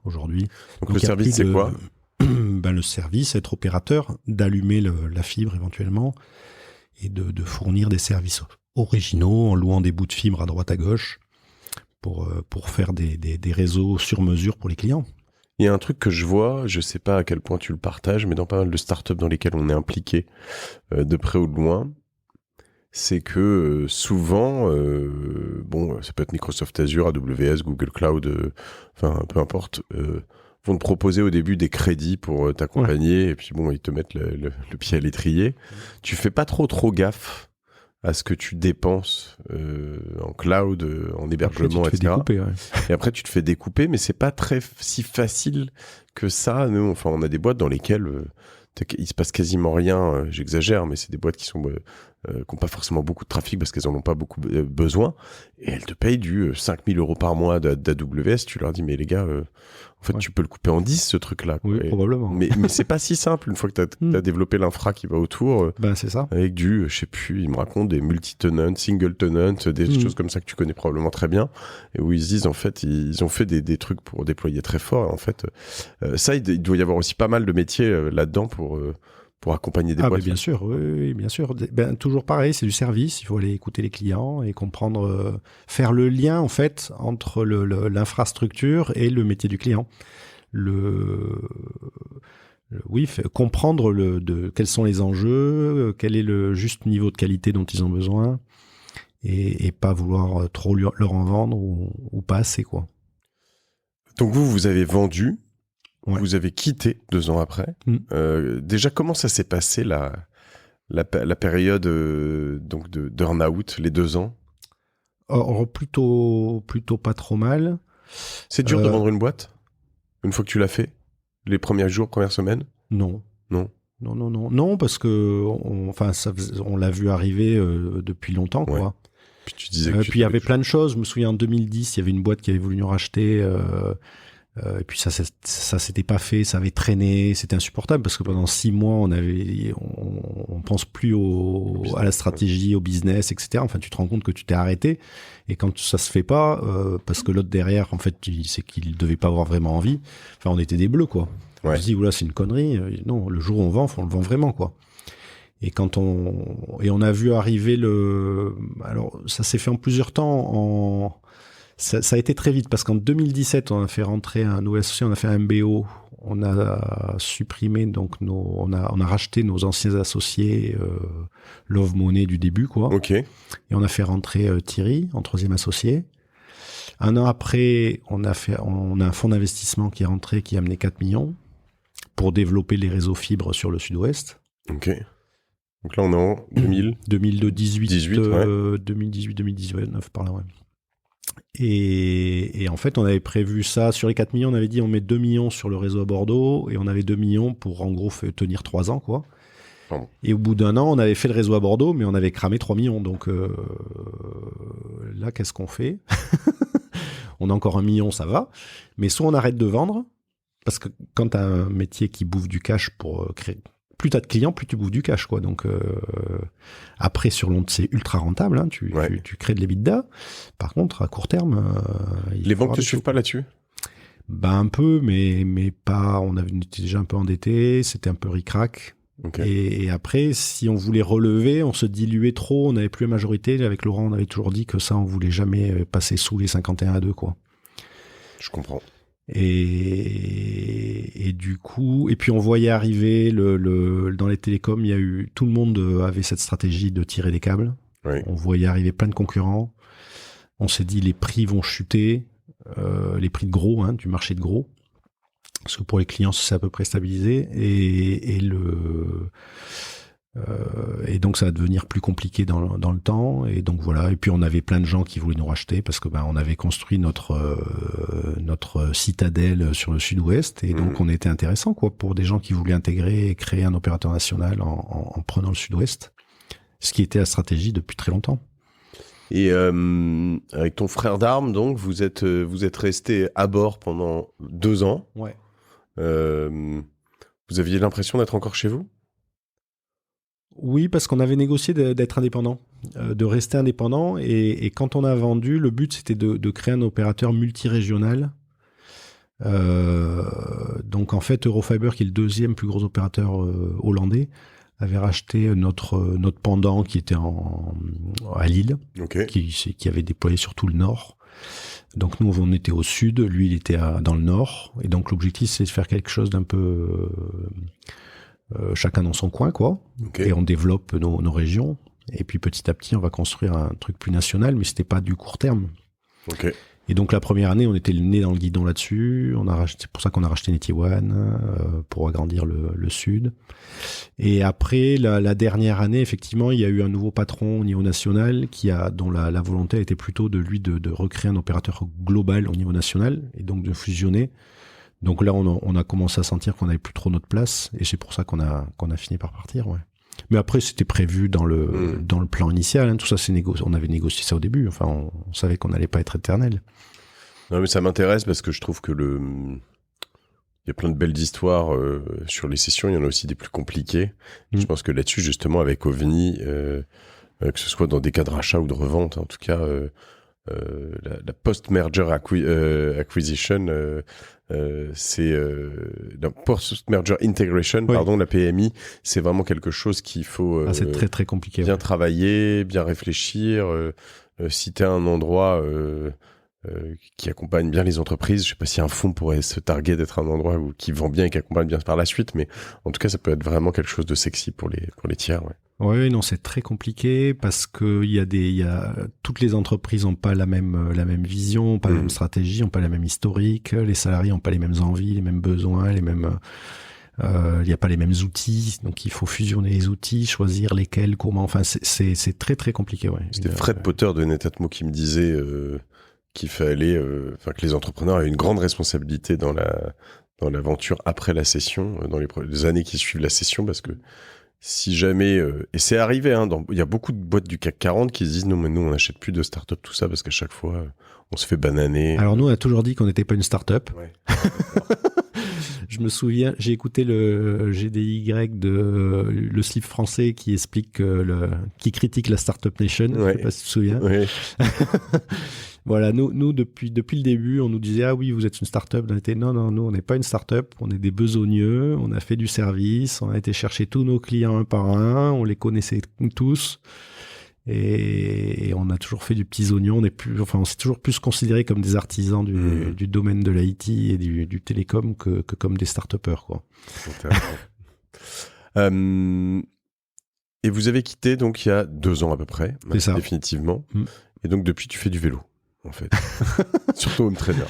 [SPEAKER 3] aujourd'hui.
[SPEAKER 2] Donc le service, c'est quoi?
[SPEAKER 3] Le service, être opérateur, d'allumer la fibre éventuellement, et de fournir des services originaux en louant des bouts de fibre à droite à gauche pour faire des réseaux sur mesure pour les clients.
[SPEAKER 2] Il y a un truc que je vois, je sais pas à quel point tu le partages, mais dans pas mal de startups dans lesquelles on est impliqué, de près ou de loin, c'est que souvent, ça peut être Microsoft Azure, AWS, Google Cloud, enfin peu importe, vont te proposer au début des crédits pour t'accompagner, et puis ils te mettent le pied à l'étrier. Tu fais pas trop gaffe à ce que tu dépenses en cloud, en hébergement, etc. Et après, tu te fais découper, mais c'est pas si facile que ça. Nous, enfin, on a des boîtes dans lesquelles il se passe quasiment rien. J'exagère, mais c'est des boîtes qui n'ont pas forcément beaucoup de trafic parce qu'elles en ont pas beaucoup besoin. Et elles te payent du 5 000 € par mois d'AWS. Tu leur dis, mais les gars, en fait, tu peux le couper en 10, ce truc-là.
[SPEAKER 3] Oui, probablement.
[SPEAKER 2] Mais c'est pas si simple une fois que tu as développé l'infra qui va autour.
[SPEAKER 3] C'est ça.
[SPEAKER 2] Avec je sais plus, ils me racontent des multi-tenants, single-tenants, des choses comme ça que tu connais probablement très bien. Et où ils se disent, en fait, ils ont fait des trucs pour déployer très fort. Et en fait, ça, il doit y avoir aussi pas mal de métiers là-dedans pour accompagner des boîtes.
[SPEAKER 3] Bien sûr, oui, bien sûr. Toujours pareil, c'est du service. Il faut aller écouter les clients et comprendre, faire le lien en fait entre l'infrastructure et le métier du client. Comprendre quels sont les enjeux, quel est le juste niveau de qualité dont ils ont besoin, et pas vouloir trop leur en vendre ou pas assez, quoi.
[SPEAKER 2] Donc vous avez vendu.
[SPEAKER 3] Ouais.
[SPEAKER 2] Vous avez quitté 2 ans après. Déjà, comment ça s'est passé la période donc de burn-out, les 2 ans?
[SPEAKER 3] Or, plutôt pas trop mal.
[SPEAKER 2] C'est dur de vendre une boîte une fois que tu l'as fait, les premiers jours, premières semaines?
[SPEAKER 3] Non, parce que on l'a vu arriver depuis longtemps, quoi.
[SPEAKER 2] Ouais. Puis tu disais que
[SPEAKER 3] puis il y avait plein de choses. Je me souviens en 2010, il y avait une boîte qui avait voulu nous racheter. Et puis ça s'était pas fait, ça avait traîné, c'était insupportable parce que pendant 6 mois on pense plus à la stratégie, au business, etc. Enfin, tu te rends compte que tu t'es arrêté et quand ça se fait pas, parce que l'autre derrière, en fait, c'est qu'il devait pas avoir vraiment envie. Enfin, on était des bleus, quoi.
[SPEAKER 2] Ouais.
[SPEAKER 3] On se dit oula, c'est une connerie. Non, le jour où on vend, on le vend vraiment, quoi. Et on a vu arriver alors ça s'est fait en plusieurs temps. Ça a été très vite parce qu'en 2017, on a fait rentrer un nouvel associé, on a fait un MBO, on a supprimé donc on a racheté nos anciens associés Love Money du début, quoi.
[SPEAKER 2] Ok.
[SPEAKER 3] Et on a fait rentrer Thierry en 3e associé. Un an après, on a un fonds d'investissement qui est rentré, qui a amené 4 millions pour développer les réseaux fibres sur le sud-ouest.
[SPEAKER 2] Ok. Donc là, on est en
[SPEAKER 3] 2018,
[SPEAKER 2] 2019
[SPEAKER 3] par là, ouais. Et en fait, on avait prévu ça. Sur les 4 millions, on avait dit on met 2 millions sur le réseau à Bordeaux et on avait 2 millions pour, en gros, tenir 3 ans, quoi.
[SPEAKER 2] Pardon.
[SPEAKER 3] Et au bout d'un an, on avait fait le réseau à Bordeaux, mais on avait cramé 3 millions. Donc là, qu'est-ce qu'on fait? On a encore 1 million, ça va. Mais soit on arrête de vendre, parce que quand tu as un métier qui bouffe du cash pour créer... Plus tu as de clients, plus tu bouffes du cash, quoi. Donc après, sur long, c'est ultra rentable, hein. Tu crées de l'EBITDA. Par contre, à court terme...
[SPEAKER 2] les banques te suivent pas là-dessus?
[SPEAKER 3] Bah, un peu, mais pas... On était déjà un peu endetté, c'était un peu ric-rac. Okay. Et après, si on voulait relever, on se diluait trop, on n'avait plus la majorité. Avec Laurent, on avait toujours dit que ça, on voulait jamais passer sous les 51-2, quoi.
[SPEAKER 2] Je comprends.
[SPEAKER 3] Et du coup, et puis on voyait arriver dans les télécoms, il y a eu, tout le monde avait cette stratégie de tirer des câbles.
[SPEAKER 2] Oui.
[SPEAKER 3] On voyait arriver plein de concurrents. On s'est dit les prix vont chuter, les prix de gros, hein, du marché de gros, parce que pour les clients c'est à peu près stabilisé et donc ça va devenir plus compliqué dans le temps, et donc voilà. Et puis on avait plein de gens qui voulaient nous racheter parce que on avait construit notre citadelle sur le sud-ouest, et donc on était intéressant, quoi, pour des gens qui voulaient intégrer et créer un opérateur national en prenant le sud-ouest, ce qui était la stratégie depuis très longtemps.
[SPEAKER 2] Et avec ton frère d'armes, donc vous êtes resté à bord pendant 2 ans.
[SPEAKER 3] Ouais.
[SPEAKER 2] Vous aviez l'impression d'être encore chez vous?
[SPEAKER 3] Oui, parce qu'on avait négocié d'être indépendant, de rester indépendant. Et quand on a vendu, le but, c'était de créer un opérateur multirégional. Donc, en fait, Eurofiber, qui est le 2e plus gros opérateur hollandais, avait racheté notre pendant qui était à Lille,
[SPEAKER 2] okay.
[SPEAKER 3] qui avait déployé sur tout le nord. Donc, nous, on était au sud, lui, il était dans le nord. Et donc, l'objectif, c'est de faire quelque chose d'un peu... chacun dans son coin, quoi. Okay. Et on développe nos régions. Et puis petit à petit, on va construire un truc plus national, mais c'était pas du court terme.
[SPEAKER 2] Okay.
[SPEAKER 3] Et donc la première année, on était le nez dans le guidon là-dessus. C'est pour ça qu'on a racheté NetOne pour agrandir le sud. Et après, la dernière année, effectivement, il y a eu un nouveau patron au niveau national dont la volonté était plutôt de recréer un opérateur global au niveau national et donc de fusionner. Donc là, on a commencé à sentir qu'on n'avait plus trop notre place, et c'est pour ça qu'on a fini par partir, ouais. Mais après, c'était prévu dans le plan initial, hein. Tout ça, on avait négocié ça au début. Enfin, on savait qu'on n'allait pas être éternel.
[SPEAKER 2] Non, mais ça m'intéresse parce que je trouve que il y a plein de belles histoires sur les sessions. Il y en a aussi des plus compliquées. Et je pense que là-dessus, justement, avec OVNI, que ce soit dans des cas de rachat ou de revente, en tout cas, la post-merger acquisition, c'est la post-merger integration, oui. Pardon, la PMI, c'est vraiment quelque chose qu'il faut
[SPEAKER 3] c'est très très compliqué,
[SPEAKER 2] bien travailler, bien réfléchir. Si t'es un endroit qui accompagne bien les entreprises, je sais pas si un fonds pourrait se targuer d'être un endroit qui vend bien et qui accompagne bien par la suite, mais en tout cas ça peut être vraiment quelque chose de sexy pour les tiers, ouais.
[SPEAKER 3] Oui, non, c'est très compliqué parce que toutes les entreprises n'ont pas la même vision, pas la même stratégie, n'ont pas la même historique. Les salariés n'ont pas les mêmes envies, les mêmes besoins, il n'y a pas les mêmes outils. Donc, il faut fusionner les outils, choisir lesquels, comment. Enfin, c'est très, très compliqué, ouais.
[SPEAKER 2] C'était Fred Potter de Netatmo qui me disait qu'il fallait, que les entrepreneurs avaient une grande responsabilité dans l'aventure après la session, dans les années qui suivent la session, parce que si jamais, et c'est arrivé, il y a beaucoup de boîtes du CAC 40 qui se disent, nous, on n'achète plus de start-up, tout ça, parce qu'à chaque fois, on se fait bananer.
[SPEAKER 3] Alors nous, on a toujours dit qu'on n'était pas une start-up.
[SPEAKER 2] Ouais.
[SPEAKER 3] Je me souviens, j'ai écouté le GDY le slip français qui explique qui critique la Startup Nation.
[SPEAKER 2] Ouais.
[SPEAKER 3] Je sais pas si tu te souviens.
[SPEAKER 2] Ouais.
[SPEAKER 3] Voilà, nous depuis le début, on nous disait ah oui, vous êtes une start-up. On était non, nous on n'est pas une start-up, on est des besogneux, on a fait du service, on a été chercher tous nos clients un par un, on les connaissait tous. Et on a toujours fait du petits oignons. On s'est toujours plus considéré comme des artisans du domaine de l'IT et du télécom que comme des start-upers, quoi.
[SPEAKER 2] Et vous avez quitté donc il y a 2 ans à peu près,
[SPEAKER 3] C'est ça.
[SPEAKER 2] Définitivement. Et donc depuis tu fais du vélo, en fait. Surtout home trainer.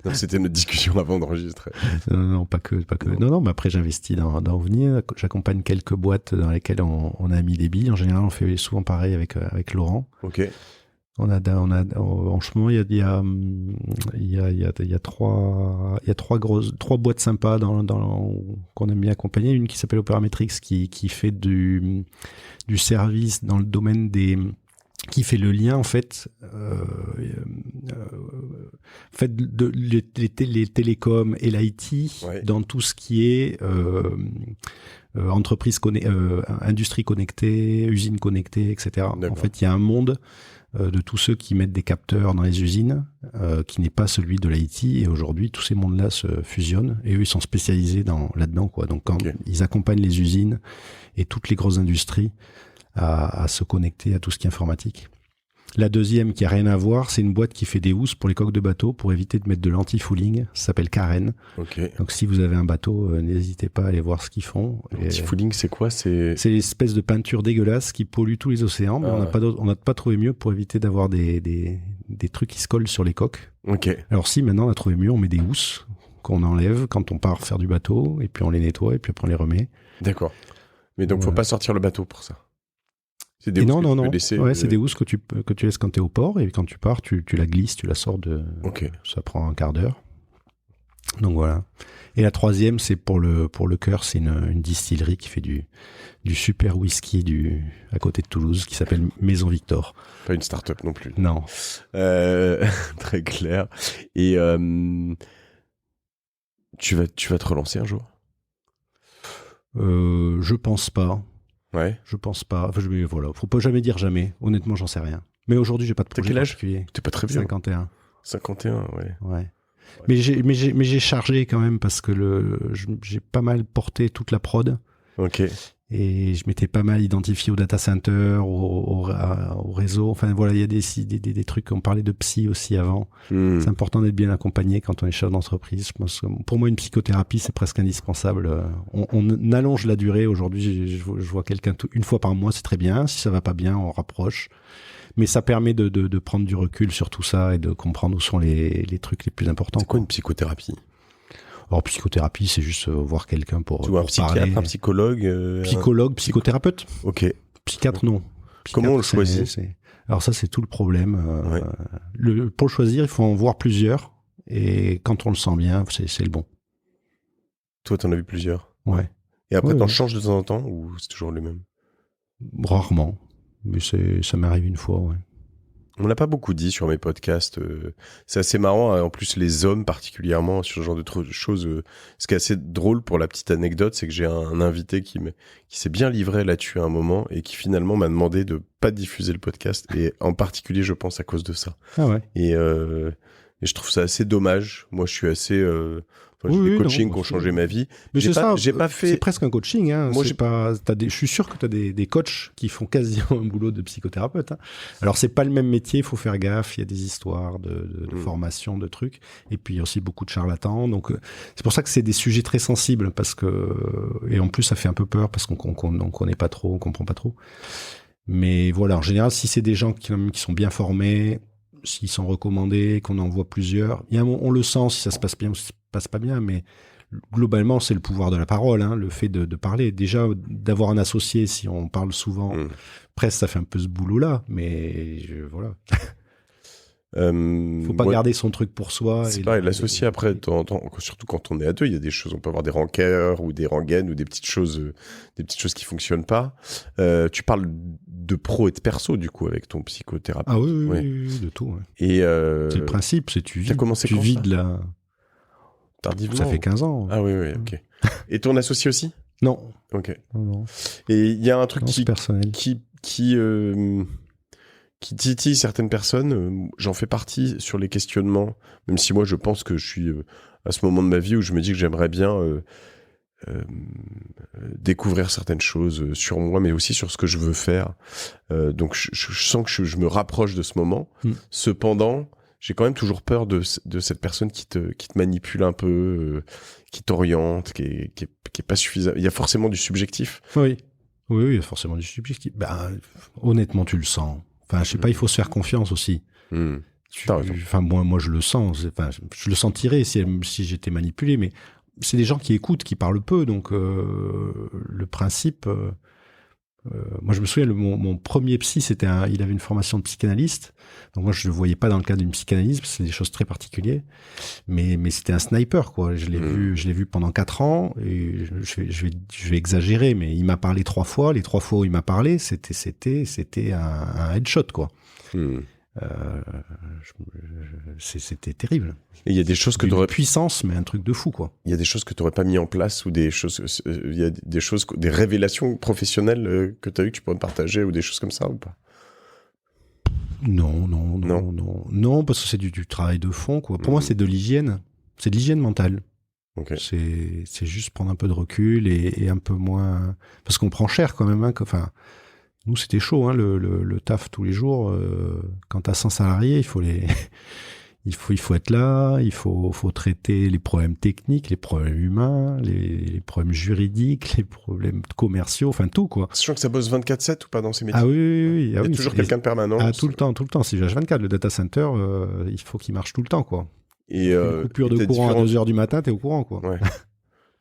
[SPEAKER 2] Donc c'était notre discussion avant d'enregistrer.
[SPEAKER 3] Non, pas que. Non, mais après j'investis dans OVNI. J'accompagne quelques boîtes dans lesquelles on a mis des billes. En général, on fait souvent pareil avec Laurent.
[SPEAKER 2] Ok.
[SPEAKER 3] En ce moment, il y a trois boîtes sympas qu'on aime bien accompagner. Une qui s'appelle Operametrics qui fait du service dans le domaine qui fait le lien en fait, les télécoms et l'IT dans tout ce qui est industrie connectée, usine connectée, etc.
[SPEAKER 2] D'accord.
[SPEAKER 3] En fait, il y a un monde de tous ceux qui mettent des capteurs dans les usines, qui n'est pas celui de l'IT. Et aujourd'hui, tous ces mondes-là se fusionnent et eux, ils sont spécialisés là-dedans, quoi. Donc, quand ils accompagnent les usines et toutes les grosses industries à se connecter à tout ce qui est informatique. La deuxième, qui a rien à voir, c'est une boîte qui fait des housses pour les coques de bateau pour éviter de mettre de l'anti-fouling. Ça s'appelle Karen.
[SPEAKER 2] Okay.
[SPEAKER 3] Donc, si vous avez un bateau, n'hésitez pas à aller voir ce qu'ils font.
[SPEAKER 2] L'anti-fouling, c'est quoi? C'est
[SPEAKER 3] l'espèce de peinture dégueulasse qui pollue tous les océans. Mais on n'a pas trouvé mieux pour éviter d'avoir des trucs qui se collent sur les coques.
[SPEAKER 2] Okay.
[SPEAKER 3] Alors, si maintenant on a trouvé mieux, on met des housses qu'on enlève quand on part faire du bateau et puis on les nettoie et puis après on les remet.
[SPEAKER 2] D'accord. Mais donc, faut pas sortir le bateau pour ça. C'est des housses
[SPEAKER 3] non.
[SPEAKER 2] Laisser,
[SPEAKER 3] c'est des housses que tu laisses quand tu es au port et quand tu pars, tu la glisses, tu la sors de.
[SPEAKER 2] Ok.
[SPEAKER 3] Ça prend un quart d'heure. Donc voilà. Et la troisième, c'est pour le cœur, c'est une distillerie qui fait du super whisky à côté de Toulouse qui s'appelle Maison Victor.
[SPEAKER 2] Pas une start-up non plus.
[SPEAKER 3] Non.
[SPEAKER 2] Très clair. Et tu vas te relancer un jour?
[SPEAKER 3] Je pense pas.
[SPEAKER 2] Ouais.
[SPEAKER 3] Je pense pas. Enfin, voilà. Faut pas jamais dire jamais. Honnêtement, j'en sais rien. Mais aujourd'hui, j'ai pas de projet particulier.
[SPEAKER 2] T'es pas très vieux.
[SPEAKER 3] 51.
[SPEAKER 2] 51, ouais.
[SPEAKER 3] Mais j'ai chargé quand même parce que j'ai pas mal porté toute la prod.
[SPEAKER 2] Ok.
[SPEAKER 3] Et je m'étais pas mal identifié au data center, au réseau. Enfin voilà, il y a des trucs. On parlait de psy aussi avant. C'est important d'être bien accompagné quand on est chef d'entreprise. Je pense que pour moi, une psychothérapie, c'est presque indispensable. On allonge la durée. Aujourd'hui, je vois quelqu'un une fois par mois, c'est très bien. Si ça va pas bien, on rapproche. Mais ça permet de prendre du recul sur tout ça et de comprendre où sont les trucs les plus importants.
[SPEAKER 2] C'est quoi une psychothérapie?
[SPEAKER 3] Alors, psychothérapie, c'est juste voir quelqu'un pour
[SPEAKER 2] un psychiatre,
[SPEAKER 3] parler.
[SPEAKER 2] Un psychologue
[SPEAKER 3] Psychologue, psychothérapeute.
[SPEAKER 2] Ok.
[SPEAKER 3] Psychiatre, non.
[SPEAKER 2] Comment on le choisit?
[SPEAKER 3] Alors ça, c'est tout le problème. Pour le choisir, il faut en voir plusieurs. Et quand on le sent bien, c'est le bon.
[SPEAKER 2] Toi, t'en as vu plusieurs?
[SPEAKER 3] Ouais.
[SPEAKER 2] Et après, t'en changes de temps en temps ou c'est toujours le même?
[SPEAKER 3] Rarement. Mais ça m'arrive une fois, ouais.
[SPEAKER 2] On l'a pas beaucoup dit sur mes podcasts. C'est assez marrant. En plus, les hommes particulièrement sur ce genre de choses. Ce qui est assez drôle pour la petite anecdote, c'est que j'ai un invité qui s'est bien livré là-dessus à un moment et qui finalement m'a demandé de pas diffuser le podcast. Et en particulier, je pense à cause de ça.
[SPEAKER 3] Ah ouais.
[SPEAKER 2] Et je trouve ça assez dommage. Moi, je suis assez. J'ai des coachings qui ont changé ma vie.
[SPEAKER 3] Mais j'ai pas
[SPEAKER 2] fait.
[SPEAKER 3] C'est presque un coaching. Hein.
[SPEAKER 2] Moi,
[SPEAKER 3] je suis sûr que tu as des coachs qui font quasiment un boulot de psychothérapeute. Hein. Alors, c'est pas le même métier. Il faut faire gaffe. Il y a des histoires de formation, de trucs. Et puis, il y a aussi beaucoup de charlatans. Donc, c'est pour ça que c'est des sujets très sensibles et en plus, ça fait un peu peur parce qu'on connaît pas trop, on comprend pas trop. Mais voilà, en général, si c'est des gens qui sont bien formés, s'ils sont recommandés, qu'on en voit plusieurs, on le sent si ça se passe bien ou si ça se passe pas bien, mais globalement, c'est le pouvoir de la parole, hein, le fait de parler. Déjà, d'avoir un associé, si on parle souvent, presque ça fait un peu ce boulot-là, mais voilà. Faut pas garder son truc pour soi.
[SPEAKER 2] C'est pareil, l'associer après, surtout quand on est à deux, il y a des choses, on peut avoir des rancœurs ou des rengaines ou des petites choses qui fonctionnent pas. Tu parles de pro et de perso, du coup, avec ton psychothérapeute.
[SPEAKER 3] Ah oui, de tout. Ouais.
[SPEAKER 2] Et
[SPEAKER 3] c'est le principe, c'est tu
[SPEAKER 2] vides
[SPEAKER 3] la...
[SPEAKER 2] Tardivement.
[SPEAKER 3] Ça fait 15 ans.
[SPEAKER 2] Ah oui, ok. Et ton associé aussi?
[SPEAKER 3] Non.
[SPEAKER 2] Ok.
[SPEAKER 3] Non.
[SPEAKER 2] Et il y a un truc qui titille certaines personnes, j'en fais partie sur les questionnements, même si moi je pense que je suis à ce moment de ma vie où je me dis que j'aimerais bien découvrir certaines choses sur moi, mais aussi sur ce que je veux faire. Donc je sens que je me rapproche de ce moment. Cependant, j'ai quand même toujours peur de cette personne qui te manipule un peu, qui t'oriente, qui est pas suffisant. Il y a forcément du subjectif.
[SPEAKER 3] Oui, il y a forcément du subjectif. Honnêtement, tu le sens. Enfin, je sais pas, il faut se faire confiance aussi. Enfin, moi, je le sens. Enfin, je le sentirais si j'étais manipulé, mais c'est des gens qui écoutent, qui parlent peu. Donc, le principe... moi, je me souviens, mon premier psy, il avait une formation de psychanalyste. Donc, moi, je le voyais pas dans le cadre d'une psychanalyse, parce que c'est des choses très particulières. Mais c'était un sniper, quoi. Je l'ai vu pendant 4 ans, et je vais exagérer, mais il m'a parlé 3 fois. Les 3 fois où il m'a parlé, c'était un headshot, quoi. C'était terrible.
[SPEAKER 2] Et il y a des choses que
[SPEAKER 3] t'aurais puissance, mais un truc de fou, quoi.
[SPEAKER 2] Il y a des choses que t'aurais pas mis en place, ou des choses, il y a des révélations professionnelles que t'as eu que tu pourrais me partager, ou des choses comme ça, ou pas?
[SPEAKER 3] Non, parce que c'est du travail de fond, quoi. Pour moi, c'est de l'hygiène. C'est de l'hygiène mentale.
[SPEAKER 2] Okay.
[SPEAKER 3] C'est juste prendre un peu de recul et un peu moins, parce qu'on prend cher quand même, hein. Enfin, nous, c'était chaud, hein, le taf tous les jours. Quand t'as 100 salariés, il faut être là, il faut traiter les problèmes techniques, les problèmes humains, les problèmes juridiques, les problèmes commerciaux, enfin tout, quoi.
[SPEAKER 2] Sachant que ça bosse 24/7 ou pas dans ces métiers?
[SPEAKER 3] Ah oui.
[SPEAKER 2] Il y a toujours quelqu'un de permanent.
[SPEAKER 3] Ah, tout le temps. C'est H24, le data center, il faut qu'il marche tout le temps, quoi.
[SPEAKER 2] Et
[SPEAKER 3] une coupure de courant à 2h du matin, t'es au courant, quoi.
[SPEAKER 2] Ouais.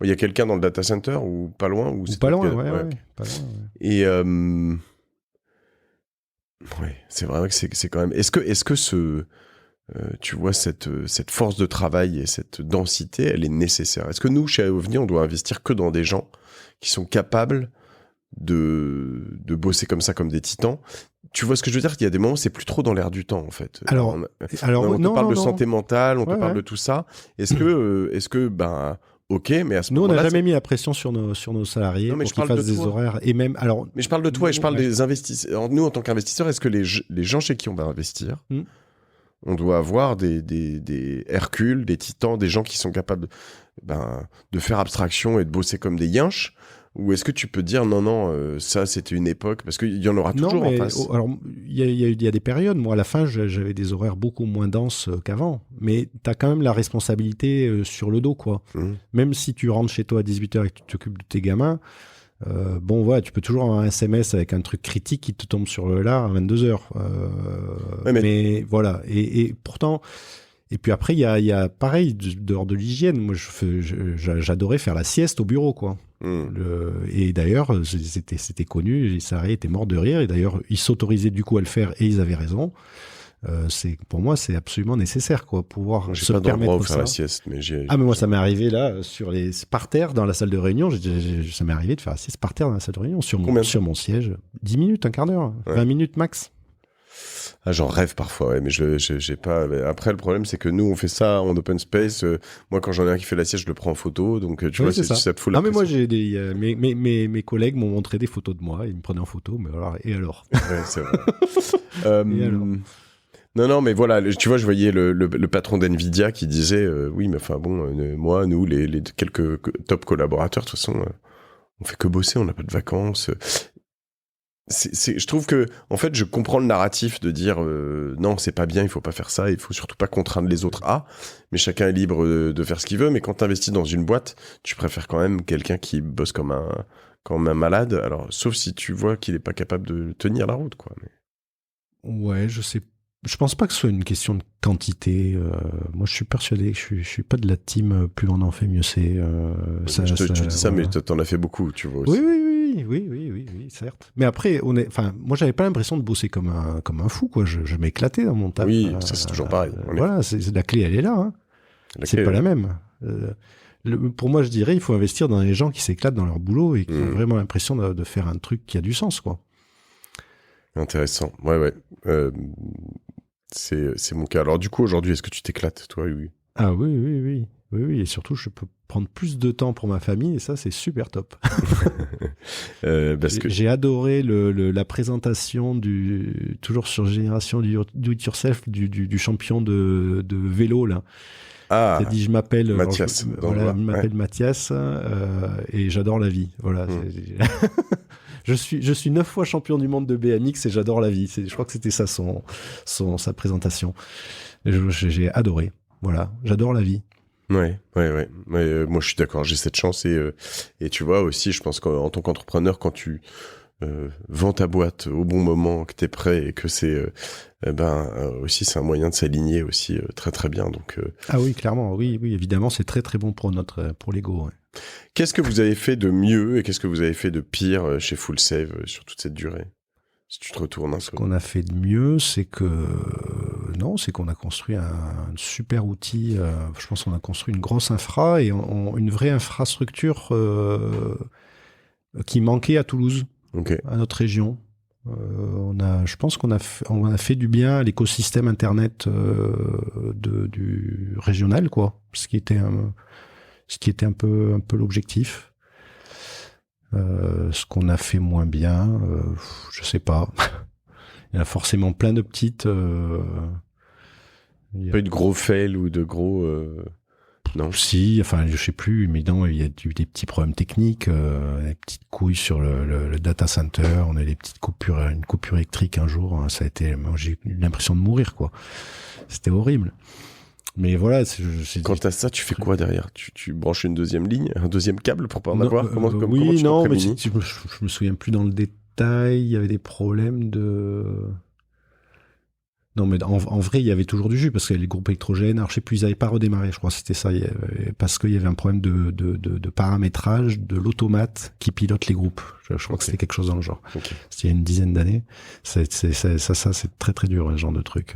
[SPEAKER 2] Il y a quelqu'un dans le data center ou pas loin? Ou
[SPEAKER 3] pas loin, ouais. Pas loin, ouais.
[SPEAKER 2] Et ouais, c'est vrai que c'est quand même... Est-ce que tu vois, cette force de travail et cette densité, elle est nécessaire? Est-ce que nous, chez OVNI, on doit investir que dans des gens qui sont capables de bosser comme ça, comme des titans? Tu vois ce que je veux dire? Il y a des moments où c'est plus trop dans l'air du temps, en fait.
[SPEAKER 3] Alors
[SPEAKER 2] on te parle de santé mentale, on te parle de tout ça. Est-ce que ok, mais à ce moment-là...
[SPEAKER 3] Nous, on n'a jamais mis la pression sur nos salariés pour qu'ils fassent des horaires. Et même, alors...
[SPEAKER 2] Mais je parle de toi et je parle des investisseurs. Nous, en tant qu'investisseurs, est-ce que les gens chez qui on va investir, on doit avoir des Hercules, des titans, des gens qui sont capables de faire abstraction et de bosser comme des yinches? Ou est-ce que tu peux dire non, ça c'était une époque, parce qu'il y en aura toujours en face.
[SPEAKER 3] Alors il y a des périodes. Moi à la fin j'avais des horaires beaucoup moins denses qu'avant, mais t'as quand même la responsabilité sur le dos, quoi. Même si tu rentres chez toi à 18h et que tu t'occupes de tes gamins, tu peux toujours avoir un SMS avec un truc critique qui te tombe sur le lard à 22h. Mais voilà, et pourtant. Et puis après, il y a pareil, dehors de l'hygiène. Moi, j'adorais faire la sieste au bureau, quoi. Et d'ailleurs, c'était connu, les salariés étaient morts de rire. Et d'ailleurs, ils s'autorisaient du coup à le faire et ils avaient raison. Pour moi, c'est absolument nécessaire, quoi, pouvoir se permettre
[SPEAKER 2] faire la sieste. Mais
[SPEAKER 3] moi, ça m'est arrivé là, par terre, dans la salle de réunion. Ça m'est arrivé de faire la sieste par terre dans la salle de réunion, sur mon siège. 10 minutes, un quart d'heure, 20 minutes max.
[SPEAKER 2] Ah, j'en rêve parfois, ouais, mais j'ai pas. Après, le problème, c'est que nous, on fait ça en open space. Moi, quand j'en ai un qui fait la sieste, je le prends en photo. Donc, tu vois, ça te fout la pression.
[SPEAKER 3] Mais moi, mes collègues m'ont montré des photos de moi. Ils me prenaient en photo. Mais alors, et alors?
[SPEAKER 2] Ouais, c'est vrai. Et alors? Non, mais voilà, tu vois, je voyais le patron d'NVIDIA qui disait oui, mais enfin bon, moi, nous, les quelques top collaborateurs, de toute façon, on fait que bosser, on n'a pas de vacances. Je trouve que, en fait, je comprends le narratif de dire non, c'est pas bien, il faut pas faire ça, il faut surtout pas contraindre les autres à, mais chacun est libre de faire ce qu'il veut. Mais quand t'investis dans une boîte, tu préfères quand même quelqu'un qui bosse comme un malade. Alors, sauf si tu vois qu'il est pas capable de tenir la route, quoi. Mais...
[SPEAKER 3] Ouais, je pense pas que ce soit une question de quantité. Moi, je suis persuadé que je suis pas de la team plus on en fait, mieux c'est.
[SPEAKER 2] Tu dis ça, mais t'en as fait beaucoup, tu vois. Aussi.
[SPEAKER 3] Oui. oui, certes. Mais après, moi, j'avais pas l'impression de bosser comme un fou, quoi. Je m'éclatais dans mon taf.
[SPEAKER 2] Oui, ça c'est toujours pareil.
[SPEAKER 3] Voilà, la clé, elle est là. Hein. C'est pas la même. Pour moi, je dirais, il faut investir dans les gens qui s'éclatent dans leur boulot et qui ont vraiment l'impression de faire un truc qui a du sens, quoi.
[SPEAKER 2] Intéressant. Ouais. C'est mon cas. Alors du coup, aujourd'hui, est-ce que tu t'éclates, toi? Oui.
[SPEAKER 3] Ah oui. Et surtout, je peux prendre plus de temps pour ma famille et ça, c'est super top. J'ai adoré la présentation toujours sur Génération Do It Yourself du champion de vélo, là.
[SPEAKER 2] Ah,
[SPEAKER 3] t'as dit, je m'appelle
[SPEAKER 2] Mathias.
[SPEAKER 3] Mathias et j'adore la vie. Voilà. Je suis 9 fois champion du monde de BMX et j'adore la vie. Je crois que c'était ça sa présentation. J'ai adoré. Voilà, j'adore la vie.
[SPEAKER 2] Ouais. Moi, je suis d'accord. J'ai cette chance et tu vois aussi, je pense qu'en tant qu'entrepreneur, quand tu vends ta boîte au bon moment, que t'es prêt et que c'est aussi c'est un moyen de s'aligner aussi très très bien. Donc
[SPEAKER 3] ah oui, clairement, oui, évidemment, c'est très très bon pour l'ego. Ouais.
[SPEAKER 2] Qu'est-ce que vous avez fait de mieux et qu'est-ce que vous avez fait de pire chez Full Save sur toute cette durée? Si tu te retournes un peu.
[SPEAKER 3] Ce qu'on a fait de mieux, c'est qu'on a construit un super outil. Je pense qu'on a construit une grosse infra et une vraie infrastructure qui manquait à Toulouse, à notre région. Je pense qu'on a fait du bien à l'écosystème internet du régional, quoi. Ce qui était un peu l'objectif. Ce qu'on a fait moins bien, je sais pas. Il y a forcément plein de petites.
[SPEAKER 2] Pas eu de gros fails ou de gros. Non.
[SPEAKER 3] Si, enfin, je sais plus, mais non, il y a eu des petits problèmes techniques, des petites couilles sur le data center. On a eu des petites une coupure électrique un jour. Hein, ça a été, moi, j'ai eu l'impression de mourir, quoi. C'était horrible. Mais voilà,
[SPEAKER 2] quand t'as ça, tu fais quoi derrière? Tu branches une deuxième ligne, un deuxième câble pour pas en avoir? Comment tu
[SPEAKER 3] mais je me souviens plus dans le détail. Il y avait des problèmes de. Non, mais en vrai, il y avait toujours du jus parce que les groupes électrogènes, alors je sais plus, ils n'avaient pas redémarré, je crois, c'était ça, parce qu'il y avait un problème de paramétrage de l'automate qui pilote les groupes. Je crois que c'était quelque chose dans le genre. C'était il y a une dizaine d'années. Ça, c'est très très dur, ce genre de truc.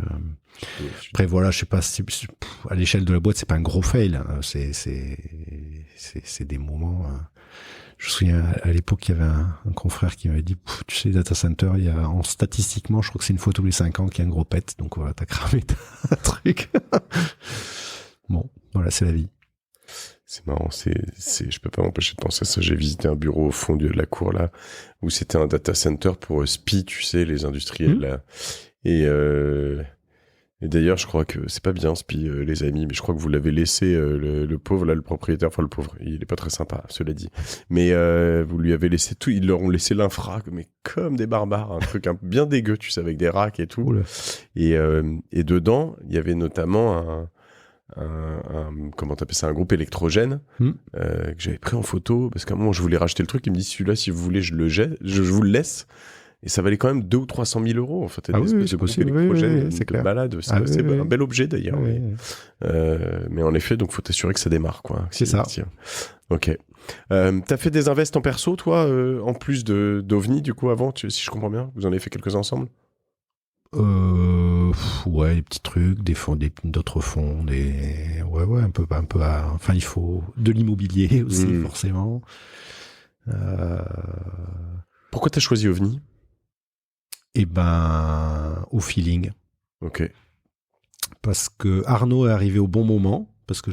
[SPEAKER 3] Après, voilà, je sais pas, à l'échelle de la boîte, c'est pas un gros fail. Hein. C'est des moments. Je me souviens, à l'époque, il y avait un confrère qui m'avait dit, tu sais, les data centers, statistiquement, je crois que c'est une fois tous les 5 ans qu'il y a un gros pet. Donc voilà, t'as cramé un truc. Bon, voilà, c'est la vie.
[SPEAKER 2] C'est marrant, je peux pas m'empêcher de penser à ça. J'ai visité un bureau au fond de la cour, là, où c'était un data center pour SPI, tu sais, les industriels, là. Et d'ailleurs, je crois que c'est pas bien, SPI, les amis, mais je crois que vous l'avez laissé, le pauvre, là, le propriétaire, enfin le pauvre, il est pas très sympa, cela dit. Mais vous lui avez laissé tout, ils leur ont laissé l'infra, mais comme des barbares, un truc bien dégueu, tu sais, avec des racks et tout. Oula. Et dedans, il y avait notamment comment t'appelles ça, un groupe électrogène que j'avais pris en photo, parce qu'à un moment, je voulais racheter le truc, il me dit, celui-là, si vous voulez, je vous le laisse. Et ça valait quand même 200 ou 300 000 euros. En fait,
[SPEAKER 3] c'est possible.
[SPEAKER 2] Électrogène,
[SPEAKER 3] c'est clair.
[SPEAKER 2] Balade. C'est un bel objet d'ailleurs. Oui. Mais en effet, donc faut t'assurer que ça démarre, quoi.
[SPEAKER 3] C'est ça.
[SPEAKER 2] Ok. T'as fait des invests en perso, toi, en plus d'OVNI, du coup, avant, si je comprends bien. Vous en avez fait quelques-uns ensemble?
[SPEAKER 3] Ouais, des petits trucs, des fonds, d'autres fonds, ouais, un peu. Enfin, il faut de l'immobilier aussi, forcément.
[SPEAKER 2] Pourquoi t'as choisi OVNI?
[SPEAKER 3] Au feeling.
[SPEAKER 2] Ok.
[SPEAKER 3] Parce que Arnaud est arrivé au bon moment. Parce que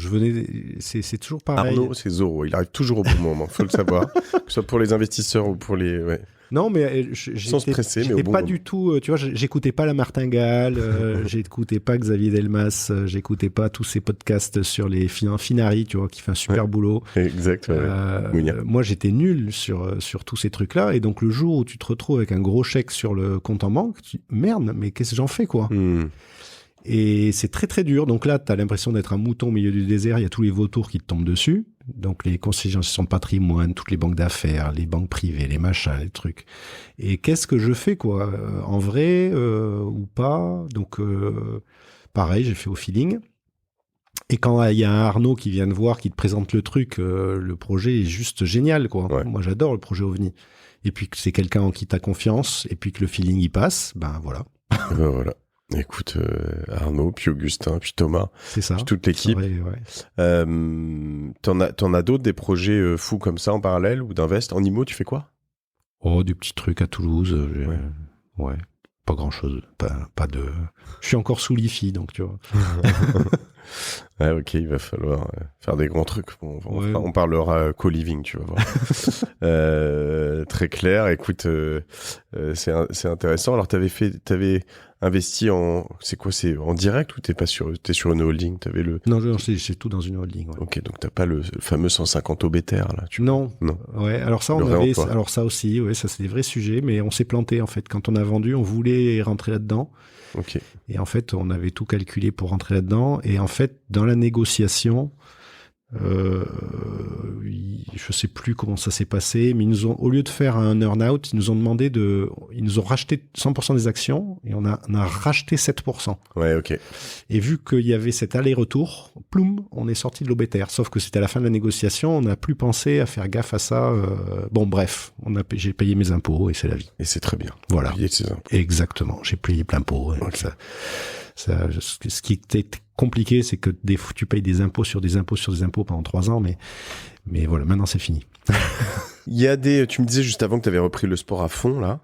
[SPEAKER 3] c'est toujours pareil.
[SPEAKER 2] Arnaud, c'est Zorro. Il arrive toujours au bon moment. Faut le savoir. Que ce soit pour les investisseurs ou pour les. Ouais.
[SPEAKER 3] Non, mais
[SPEAKER 2] sans se presser, mais au bon
[SPEAKER 3] pas
[SPEAKER 2] moment.
[SPEAKER 3] Du tout. Tu vois, j'écoutais pas la Martingale, j'écoutais pas Xavier Delmas, j'écoutais pas tous ces podcasts sur les Finari, tu vois, qui fait un super boulot.
[SPEAKER 2] Exact.
[SPEAKER 3] Moi, j'étais nul sur tous ces trucs-là, et donc le jour où tu te retrouves avec un gros chèque sur le compte en banque, tu merde, mais qu'est-ce que j'en fais, quoi. Et c'est très très dur. Donc là, tu as l'impression d'être un mouton au milieu du désert. Il y a tous les vautours qui te tombent dessus. Donc les conseillers en gestion de patrimoine, toutes les banques d'affaires, les banques privées, les machins, les trucs. Et qu'est-ce que je fais, quoi, en vrai ou pas. Donc pareil, j'ai fait au feeling. Et quand il y a un Arnaud qui vient te voir, qui te présente le truc, le projet est juste génial, quoi. Ouais. Moi, j'adore le projet OVNI. et puis que c'est quelqu'un en qui t'as confiance, et puis que le feeling y passe, ben voilà.
[SPEAKER 2] Ben voilà. Écoute, Arnaud, puis Augustin, puis Thomas,
[SPEAKER 3] c'est ça,
[SPEAKER 2] puis toute l'équipe.
[SPEAKER 3] Ouais.
[SPEAKER 2] T'en as d'autres, des projets fous comme ça en parallèle ou d'invest? En IMO, tu fais quoi?
[SPEAKER 3] Oh, des petits trucs à Toulouse. Ouais. Pas grand chose. Pas de. Je suis encore sous l'IFI, donc tu vois.
[SPEAKER 2] Ouais, ok, il va falloir faire des grands trucs. On parlera co-living, tu vas voir. Très clair. Écoute, c'est intéressant. Alors, t'avais investi en, c'est en direct ou t'es sur une holding?
[SPEAKER 3] Non, c'est tout dans une holding. Ouais.
[SPEAKER 2] Ok, donc t'as pas le fameux 150 obétaires là.
[SPEAKER 3] Non. Ouais. Alors ça, alors ça aussi, ouais, ça c'est des vrais sujets, mais on s'est planté en fait. Quand on a vendu, on voulait rentrer là-dedans.
[SPEAKER 2] Ok.
[SPEAKER 3] Et en fait, on avait tout calculé pour rentrer là-dedans. Et en fait, dans la négociation, je sais plus comment ça s'est passé, mais au lieu de faire un earn-out, ils nous ont racheté 100% des actions et on a racheté 7%.
[SPEAKER 2] Ouais, ok.
[SPEAKER 3] Et vu qu'il y avait cet aller-retour, ploum, on est sorti de l'obétaire. Sauf que c'était à la fin de la négociation, on n'a plus pensé à faire gaffe à ça. Bon, bref, j'ai payé mes impôts et c'est la vie.
[SPEAKER 2] Et c'est très bien.
[SPEAKER 3] Voilà.
[SPEAKER 2] Payer ses impôts.
[SPEAKER 3] Exactement. J'ai payé plein pot.
[SPEAKER 2] Okay.
[SPEAKER 3] Ce qui était compliqué, c'est que tu payes des impôts sur des impôts sur des impôts pendant 3 ans, mais voilà, maintenant c'est fini.
[SPEAKER 2] Tu me disais juste avant que tu avais repris le sport à fond, là.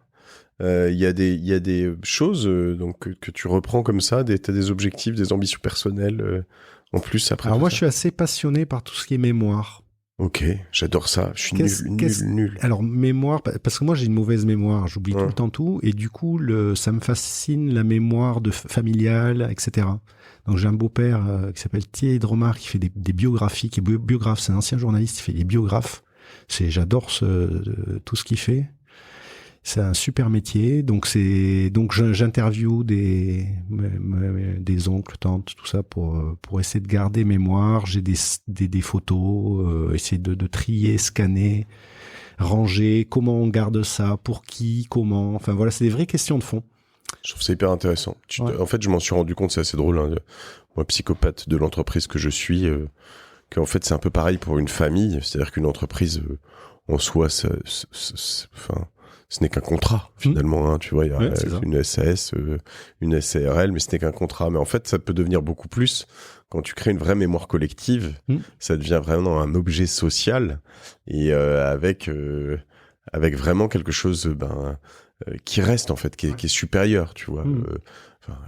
[SPEAKER 2] Il y a des choses donc que tu reprends comme ça, t'as des objectifs, des ambitions personnelles en plus après.
[SPEAKER 3] Alors moi, je suis assez passionné par tout ce qui est mémoire.
[SPEAKER 2] Ok, j'adore ça. Je suis nul.
[SPEAKER 3] Alors, mémoire, parce que moi, j'ai une mauvaise mémoire. J'oublie tout le temps tout. Et du coup, ça me fascine la mémoire familiale, etc. Donc, j'ai un beau-père qui s'appelle Thierry Dromard, qui fait des biographies, qui est biographe. C'est un ancien journaliste, il fait des biographes. J'adore tout ce qu'il fait. C'est un super métier. Donc j'interviewe des oncles, tantes, tout ça pour essayer de garder mémoire. J'ai des photos, essayer de trier, scanner, ranger. Comment on garde ça? Pour qui? Comment? Enfin voilà, c'est des vraies questions de fond.
[SPEAKER 2] Je trouve ça hyper intéressant. En fait, je m'en suis rendu compte, c'est assez drôle. Hein, moi, psychopathe de l'entreprise que je suis, qu'en fait, c'est un peu pareil pour une famille. C'est-à-dire qu'une entreprise, en soi, ce n'est qu'un contrat, finalement. Hein, tu vois, il y a une SAS, une SARL, mais ce n'est qu'un contrat. Mais en fait, ça peut devenir beaucoup plus. Quand tu crées une vraie mémoire collective, ça devient vraiment un objet social et avec vraiment quelque chose qui reste, en fait, qui est supérieur, tu vois.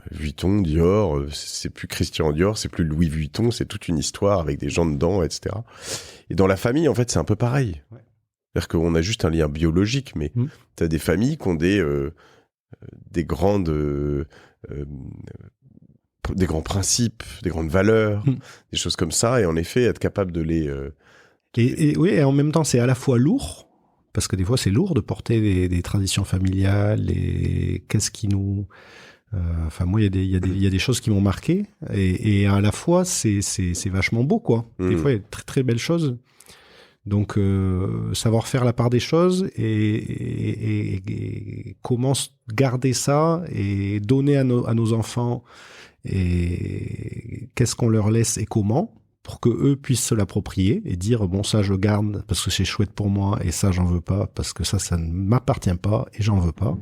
[SPEAKER 2] Vuitton, Dior, c'est plus Christian Dior, c'est plus Louis Vuitton, c'est toute une histoire avec des gens dedans, etc. Et dans la famille, en fait, c'est un peu pareil. Ouais. C'est-à-dire qu'on a juste un lien biologique, mais t'as des familles qui ont des grands principes, des grandes valeurs, des choses comme ça, et en effet, être capable de les...
[SPEAKER 3] Oui, et en même temps, c'est à la fois lourd, parce que des fois, c'est lourd de porter des traditions familiales, et qu'est-ce qui nous... Enfin, moi, il y a des choses qui m'ont marqué, et à la fois, c'est vachement beau, quoi. Des fois, il y a de très, très belles choses. Donc, savoir faire la part des choses et comment garder ça et donner à nos enfants et qu'est-ce qu'on leur laisse et comment pour que eux puissent se l'approprier et dire bon ça je le garde parce que c'est chouette pour moi et ça j'en veux pas parce que ça ne m'appartient pas et j'en veux pas.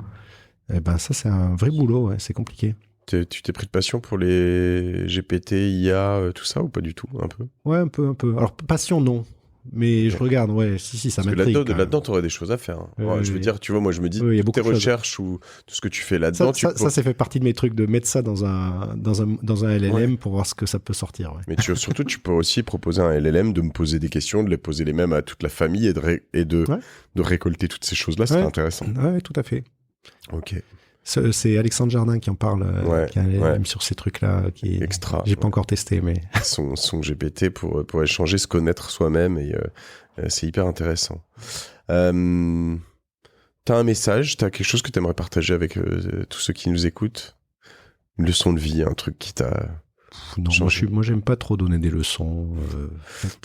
[SPEAKER 3] Et ben ça c'est un vrai boulot, ouais, c'est compliqué.
[SPEAKER 2] Tu t'es pris de passion pour les GPT, IA, tout ça ou pas du tout, un peu?
[SPEAKER 3] Ouais, un peu. Alors passion non. Mais je regarde, si, ça m'intrigue.
[SPEAKER 2] Là-dedans, t'aurais des choses à faire. Hein. Je veux dire, tu vois, moi, je me dis, tes recherches ou tout ce que tu fais là-dedans...
[SPEAKER 3] Ça fait partie de mes trucs, de mettre ça dans un LLM pour voir ce que ça peut sortir. Ouais.
[SPEAKER 2] Mais surtout, tu peux aussi proposer à un LLM de me poser des questions, de les poser les mêmes à toute la famille et de récolter toutes ces choses-là. C'est intéressant.
[SPEAKER 3] Ouais, tout à fait.
[SPEAKER 2] Ok.
[SPEAKER 3] C'est Alexandre Jardin qui en parle, qui a un LLM sur ces trucs-là.
[SPEAKER 2] Extra.
[SPEAKER 3] J'ai pas encore testé, mais...
[SPEAKER 2] Son GPT pour échanger, se connaître soi-même, et c'est hyper intéressant. T'as un message, t'as quelque chose que t'aimerais partager avec tous ceux qui nous écoutent? Une leçon de vie, un truc qui t'a...
[SPEAKER 3] Non, moi j'aime pas trop donner des leçons.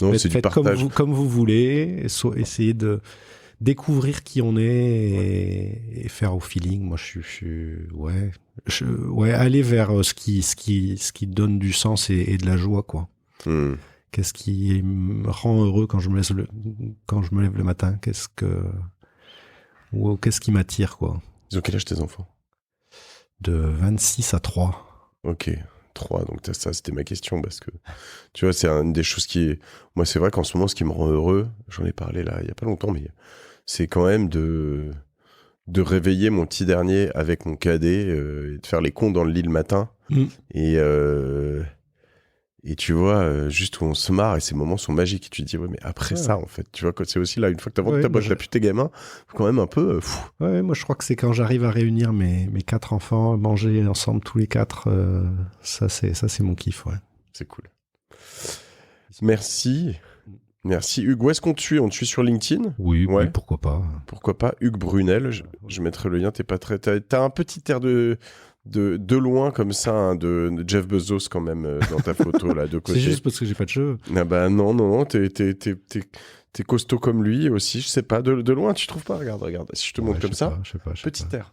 [SPEAKER 2] Non, c'est du partage.
[SPEAKER 3] Comme vous voulez, essayez de... découvrir qui on est et faire au feeling. Moi, aller vers ce qui donne du sens et de la joie, quoi. Qu'est-ce qui me rend heureux quand je me lève le matin? Ou qu'est-ce qui m'attire, quoi.
[SPEAKER 2] Ils ont quel âge tes enfants?
[SPEAKER 3] De 26 à 3.
[SPEAKER 2] Ok, 3, donc ça c'était ma question, parce que tu vois, c'est une des choses qui est... Moi c'est vrai qu'en ce moment ce qui me rend heureux, j'en ai parlé là il y a pas longtemps, mais c'est quand même de réveiller mon petit dernier avec mon cadet et de faire les cons dans le lit le matin. Et tu vois, juste où on se marre, et ces moments sont magiques. Et tu te dis, ouais, mais après ça, en fait, tu vois, c'est aussi là, une fois que t'as pu tes gamins, quand même un peu fou.
[SPEAKER 3] Ouais, moi je crois que c'est quand j'arrive à réunir mes 4 enfants, manger ensemble tous les 4, ça c'est mon kiff, ouais.
[SPEAKER 2] C'est cool. Merci. Merci Hugues. Où est-ce qu'on te suit? On te suit sur LinkedIn?
[SPEAKER 3] Oui, ouais. Oui, pourquoi pas.
[SPEAKER 2] Pourquoi pas. Hugues Brunel, je mettrai le lien. T'as un petit air de loin comme ça, hein, de Jeff Bezos quand même dans ta photo là de côté.
[SPEAKER 3] C'est juste parce que j'ai pas de cheveux.
[SPEAKER 2] Ah bah non, t'es costaud comme lui aussi, je sais pas, de loin tu trouves pas? Regarde, si je te montre comme ça, petit air.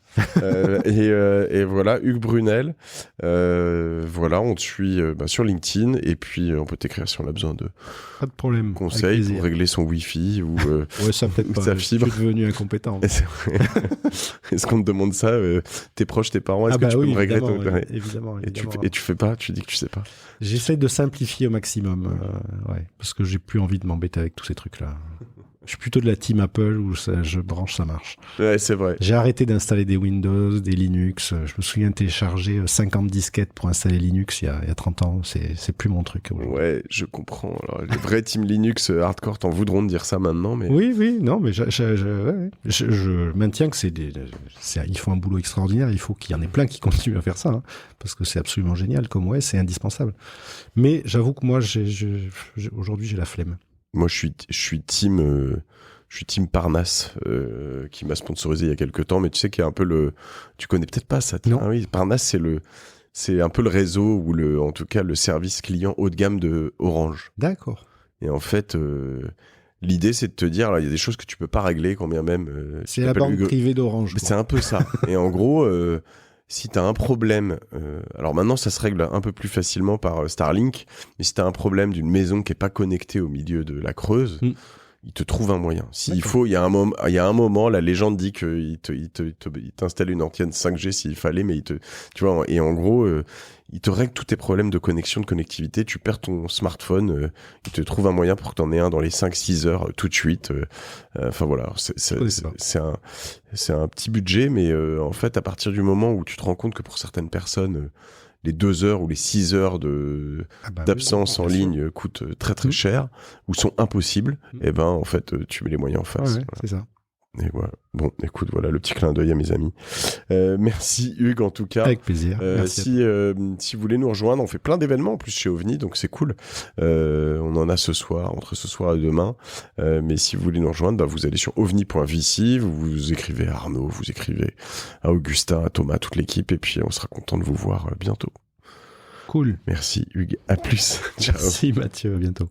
[SPEAKER 2] Et voilà, Hugues Brunel, voilà, on te suit sur LinkedIn, et puis on peut t'écrire si on a besoin de
[SPEAKER 3] pas de problème,
[SPEAKER 2] conseils pour régler son Wi-Fi ou
[SPEAKER 3] ouais, ça peut-être pas,
[SPEAKER 2] sa fibre.
[SPEAKER 3] Je suis devenu incompétent.
[SPEAKER 2] Est-ce qu'on te demande ça, tes proches, tes parents, est-ce que tu peux me régler ton...
[SPEAKER 3] Évidemment.
[SPEAKER 2] Et tu fais pas, tu dis que tu sais pas.
[SPEAKER 3] J'essaie de simplifier au maximum, ouais, parce que j'ai plus envie de m'embêter avec tous ces trucs-là. Je suis plutôt de la team Apple où je branche, ça marche.
[SPEAKER 2] Ouais, c'est vrai.
[SPEAKER 3] J'ai arrêté d'installer des Windows, des Linux. Je me souviens de télécharger 50 disquettes pour installer Linux il y a 30 ans. C'est plus mon truc.
[SPEAKER 2] Ouais, je comprends. Alors, les vrais team Linux hardcore t'en voudront de dire ça maintenant, mais...
[SPEAKER 3] Oui, non, mais je maintiens que ils font un boulot extraordinaire. Il faut qu'il y en ait plein qui continuent à faire ça, hein, parce que c'est absolument génial comme OS, c'est indispensable. Mais j'avoue que moi, aujourd'hui, j'ai la flemme.
[SPEAKER 2] Moi, je suis team Parnasse, qui m'a sponsorisé il y a quelques temps, mais tu sais qu'il y a un peu tu connais peut-être pas ça.
[SPEAKER 3] Non.
[SPEAKER 2] Ah oui, Parnasse, c'est un peu le réseau ou en tout cas le service client haut de gamme de Orange.
[SPEAKER 3] D'accord.
[SPEAKER 2] Et en fait, l'idée, c'est de te dire, il y a des choses que tu peux pas régler, quand bien même.
[SPEAKER 3] C'est la banque privée d'Orange.
[SPEAKER 2] C'est un peu ça. Et en gros, si t'as un problème, alors maintenant ça se règle un peu plus facilement par Starlink, mais si t'as un problème d'une maison qui est pas connectée au milieu de la Creuse, il te trouve un moyen. S'il faut, il y a un moment, la légende dit qu'il t'installe une antenne 5G s'il fallait, mais tu vois, et en gros, il te règle tous tes problèmes de connexion, de connectivité. Tu perds ton smartphone, il te trouve un moyen pour que t'en aies un dans les 5-6 heures tout de suite. Enfin voilà, c'est un petit budget, mais en fait, à partir du moment où tu te rends compte que pour certaines personnes, les 2 heures ou les 6 heures d'absence en ligne coûtent très très cher ou sont impossibles, et ben en fait, tu mets les moyens en face.
[SPEAKER 3] Ouais,
[SPEAKER 2] voilà.
[SPEAKER 3] C'est ça.
[SPEAKER 2] Et voilà. Bon, écoute, voilà le petit clin d'œil à mes amis. Merci Hugues, en tout cas.
[SPEAKER 3] Avec plaisir. Merci
[SPEAKER 2] si vous voulez nous rejoindre, on fait plein d'événements en plus chez OVNI, donc c'est cool. On en a ce soir, entre ce soir et demain. Mais si vous voulez nous rejoindre, vous allez sur ovni.vc, vous écrivez à Arnaud, vous écrivez à Augustin, à Thomas, toute l'équipe, et puis on sera content de vous voir bientôt.
[SPEAKER 3] Cool.
[SPEAKER 2] Merci Hugues, à plus. Ciao.
[SPEAKER 3] Merci Mathieu, à bientôt.